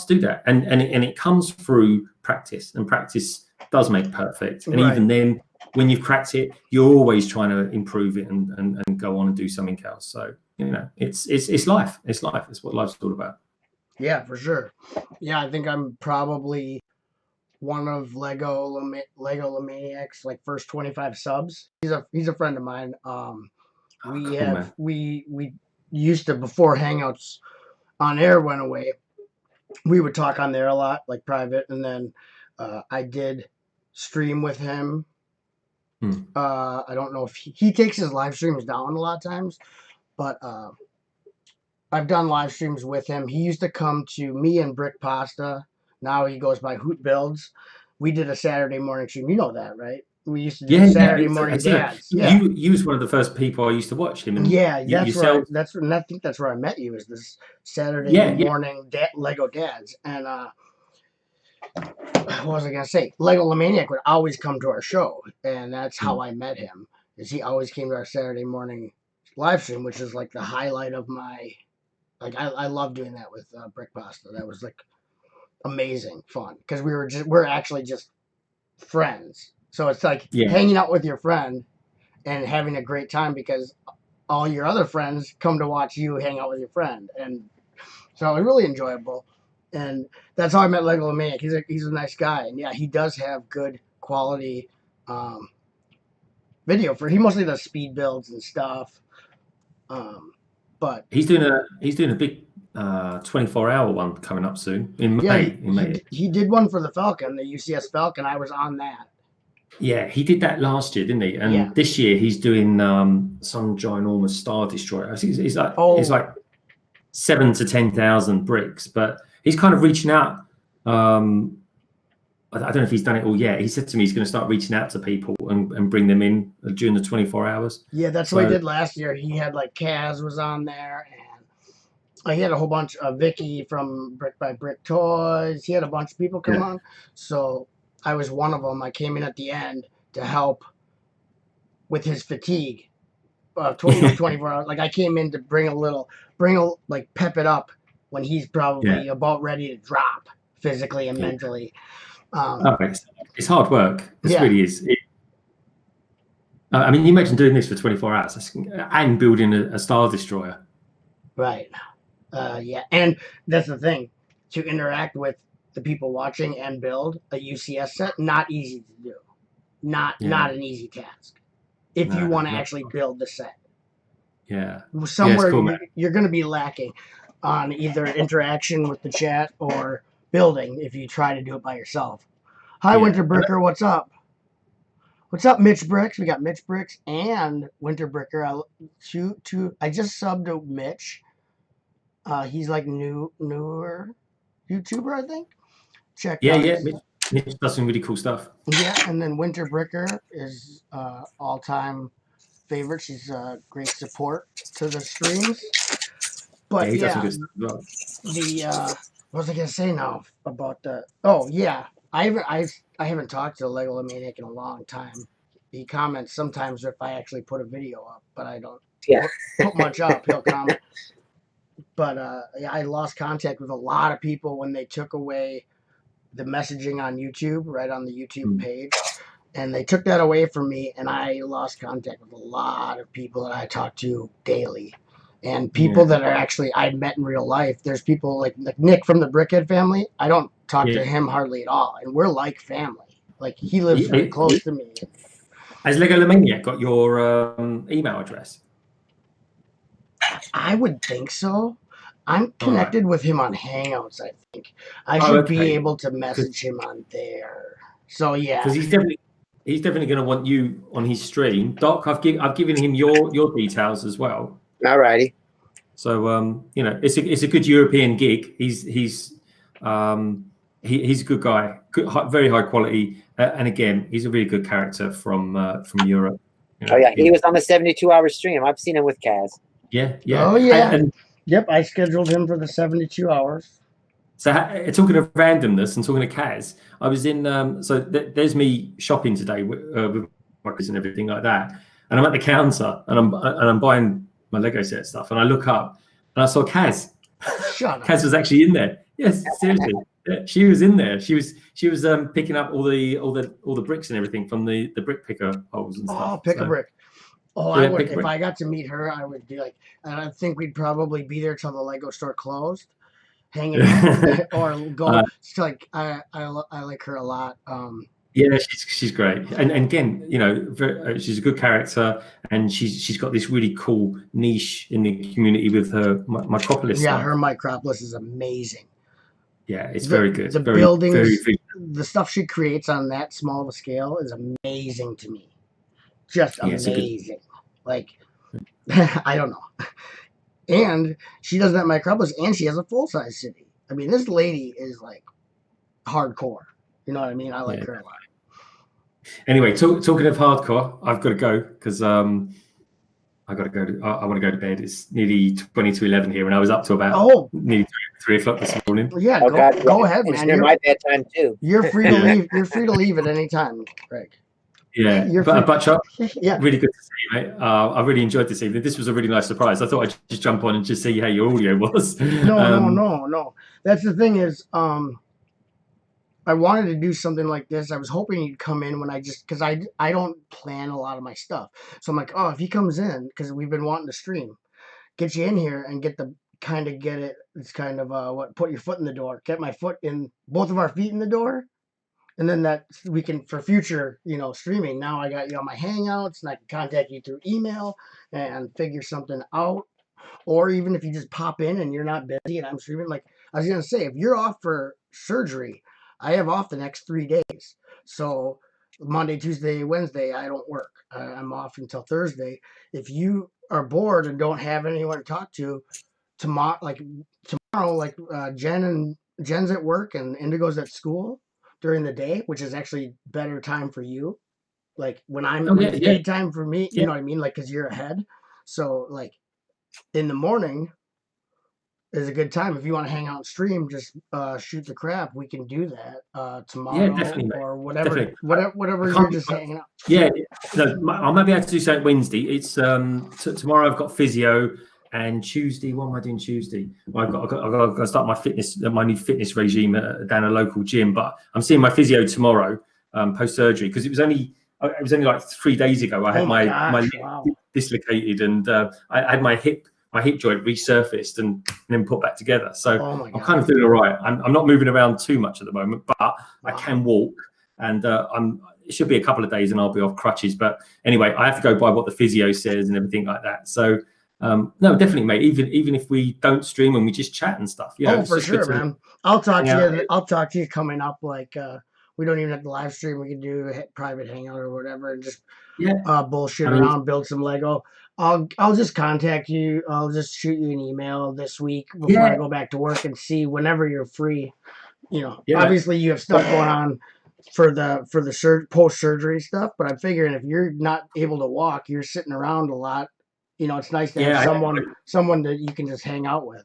do that, and it comes through practice, and practice does make perfect. And even then, when you've cracked it, you're always trying to improve it and go on and do something else. So it's life. It's what life's all about. Yeah, for sure. Yeah, I think I'm probably one of Lego Maniac's like first 25 subs. He's a friend of mine. Man. We used to, before Hangouts on air went away, we would talk on there a lot, like private, and then I did stream with him. I don't know if he takes his live streams down a lot of times, but I've done live streams with him. He used to come to me and Brick Pasta. Now he goes by Hoot Builds. We did a Saturday morning stream. You know that, right? We used to do Saturday morning dads. Yeah. You was one of the first people I used to watch him. And and I think that's where I met you, is this Saturday morning Lego dads. And what was I gonna say? Lego Maniac would always come to our show, and that's how I met him. Is he always came to our Saturday morning live stream, which is like the highlight of my. Like I love doing that with Brick Pasta. That was like amazing fun, because we're actually just friends. So it's like hanging out with your friend and having a great time, because all your other friends come to watch you hang out with your friend. And so it was really enjoyable. And that's how I met Lego Maniac. He's a nice guy. And yeah, he does have good quality video. He mostly does speed builds and stuff. But he's doing a big 24-hour one coming up soon in May. He did one for the Falcon, the UCS Falcon. I was on that. Yeah, he did that last year, didn't he? And this year he's doing some ginormous Star Destroyer. It's like 7,000 to 10,000 bricks, but he's kind of reaching out. I don't know if he's done it all yet. He said to me he's going to start reaching out to people and bring them in during the 24 hours. Yeah, that's what he did last year. He had like Kaz was on there, and he had a whole bunch of Vicky from Brick by Brick Toys. He had a bunch of people come on. So I was one of them. I came in at the end to help with his fatigue. 24 hours. Like I came in to like pep it up when he's probably about ready to drop physically and mentally. It's hard work. It really is. I mean, you imagine doing this for 24 hours and building a Star Destroyer. Right. And that's the thing. To interact with the people watching and build a UCS set, not easy to do. Not an easy task. If you want to actually build the set. Yeah. Somewhere you're going to be lacking on either interaction with the chat or building if you try to do it by yourself. Hi, Winter Bricker. What's up? What's up, Mitch Bricks? We got Mitch Bricks and Winter Bricker. I just subbed to Mitch. He's like newer YouTuber, I think. Check. Mitch does some really cool stuff. Yeah, and then Winter Bricker is all-time favorite. She's a great support to the streams. But he does some good stuff as well. What was I gonna say now about the? I haven't talked to Lego Maniac in a long time. He comments sometimes if I actually put a video up, but I don't put much up. He'll comment. But I lost contact with a lot of people when they took away the messaging on YouTube, right on the YouTube page. And they took that away from me, and I lost contact with a lot of people that I talk to daily. And people that are actually I'd met in real life. There's people like Nick from the Brickhead family. I don't talk to him hardly at all. And we're like family. Like he lives very close to me. Has Lego Maniac got your email address? I would think so. I'm connected with him on Hangouts, I think. I should be able to message him on there. So yeah. Because he's definitely going to want you on his stream. Doc, I've given him your details as well. Alrighty. So it's a good European gig. He's a good guy, very high quality, and again, he's a really good character from Europe. He was on the 72-hour stream. I've seen him with Kaz. Yeah. Oh yeah. Yep, I scheduled him for the 72 hours. So talking of randomness and talking to Kaz, I was in. There's me shopping today with my kids and everything like that, and I'm at the counter and I'm buying my Lego set stuff, and I look up and I saw Kaz. Shut up. Kaz was actually in there. Yes, seriously. She was in there. She was picking up all the bricks and everything from the brick picker holes and stuff. Oh, pick a brick. Oh, I would. If I got to meet her, I would be like, and I think we'd probably be there till the Lego store closed, hanging out or go. It's like I like her a lot. Yeah, she's great, and again, you know, she's a good character, and she's got this really cool niche in the community with her Micropolis. Yeah, stuff. her Micropolis is amazing. Yeah, it's very good. The very, buildings, very the stuff she creates on that small of a scale is amazing to me. Just amazing. Like, I don't know. And she does that Micropolis, and she has a full-size city. I mean, this lady is like hardcore. You know what I mean? I like her a lot. Anyway, talking of hardcore, I've got to go because I got to go. I want to go to bed. It's nearly 20 to 11 here, and I was up to about nearly 3 o'clock this morning. Yeah, go ahead, man. It's my bedtime too. You're free to leave. You're free to leave at any time, Greg. Yeah, but Chuck, yeah, really good to see you, mate. I really enjoyed this evening. This was a really nice surprise. I thought I'd just jump on and just see how your audio was. No. That's the thing is, I wanted to do something like this. I was hoping he'd come in when because I don't plan a lot of my stuff. So I'm like, oh, if he comes in, because we've been wanting to stream, get you in here and get it. It's kind of put your foot in the door. Get my foot in, both of our feet in the door. And then that we can, for future, streaming. Now I got you on my Hangouts, and I can contact you through email and figure something out. Or even if you just pop in and you're not busy and I'm streaming, like I was going to say, if you're off for surgery, I have off the next 3 days. So Monday, Tuesday, Wednesday, I don't work. I'm off until Thursday. If you are bored and don't have anyone to talk to, tomorrow, Jen's at work and Indigo's at school during the day, which is actually better time for you. Like when I'm daytime for me, you know what I mean? Like, cause you're ahead. So like in the morning is a good time. If you want to hang out and stream, just shoot the crap. We can do that tomorrow or whatever, whatever you're just hanging out. Yeah, no, I might be able to do something Wednesday. It's tomorrow. I've got physio, and Tuesday. What am I doing Tuesday? Well, I've got to start my new fitness regime down a local gym. But I'm seeing my physio tomorrow, post surgery, because it was only like 3 days ago. I had my lip dislocated, and I had my hip joint resurfaced and then put back together. So I'm kind of doing all right. I'm not moving around too much at the moment, but I can walk, and it should be a couple of days and I'll be off crutches. But anyway, I have to go by what the physio says and everything like that. So no, definitely, mate. Even if we don't stream and we just chat and stuff. For sure, man. I'll talk to you. I'll talk to you coming up. Like we don't even have to live stream. We can do a private hangout or whatever, and just bullshit around, build some Lego. I'll just contact you. I'll just shoot you an email this week before I go back to work and see whenever you're free. Obviously you have stuff going on for the post surgery stuff, but I'm figuring if you're not able to walk, you're sitting around a lot. It's nice to have someone that you can just hang out with.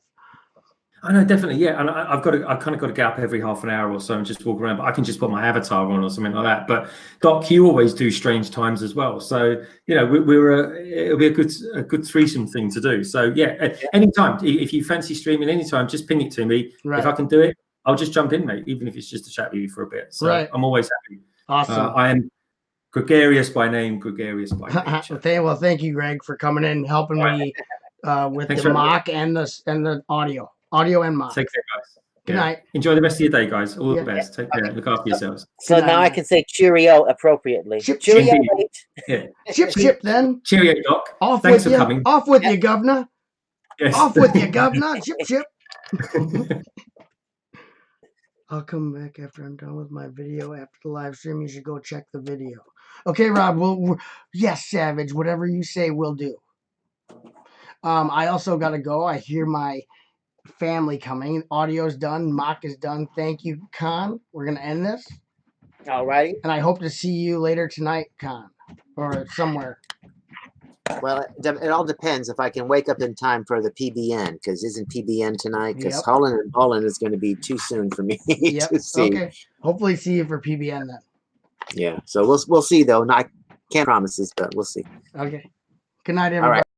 I know, definitely, yeah. And I kind of got to get up every half an hour or so and just walk around. But I can just put my avatar on or something like that. But Doc, you always do strange times as well. So it'll be a good threesome thing to do. So anytime if you fancy streaming, anytime, just ping it to me. Right. If I can do it, I'll just jump in, mate. Even if it's just to chat with you for a bit. So I'm always happy. Awesome. I am gregarious by name, gregarious by nature. Well, thank you, Greg, for coming in and helping me with the mock and the audio and mock. Take care, guys. Good night. Enjoy the rest of your day, guys. All the best. Take care. Look after yourselves. So now I can say cheerio appropriately. Cheerio. Chip, then. Cheerio, Doc. Thanks for coming. Off with you, governor. Yes. Off with you, governor. Chip. I'll come back after I'm done with my video. After the live stream, you should go check the video. Okay, Rob. Yes, Savage. Whatever you say, we'll do. I also got to go. I hear my family coming. Audio's done. Mock is done. Thank you, Khan. We're going to end this. All righty. And I hope to see you later tonight, Khan, or somewhere. Well, it all depends if I can wake up in time for the PBN, because isn't PBN tonight? Because Holland is going to be too soon for me to see. Okay. Hopefully see you for PBN then. Yeah. So we'll see, though. I can't promises, but we'll see. Okay. Good night, everybody. All right.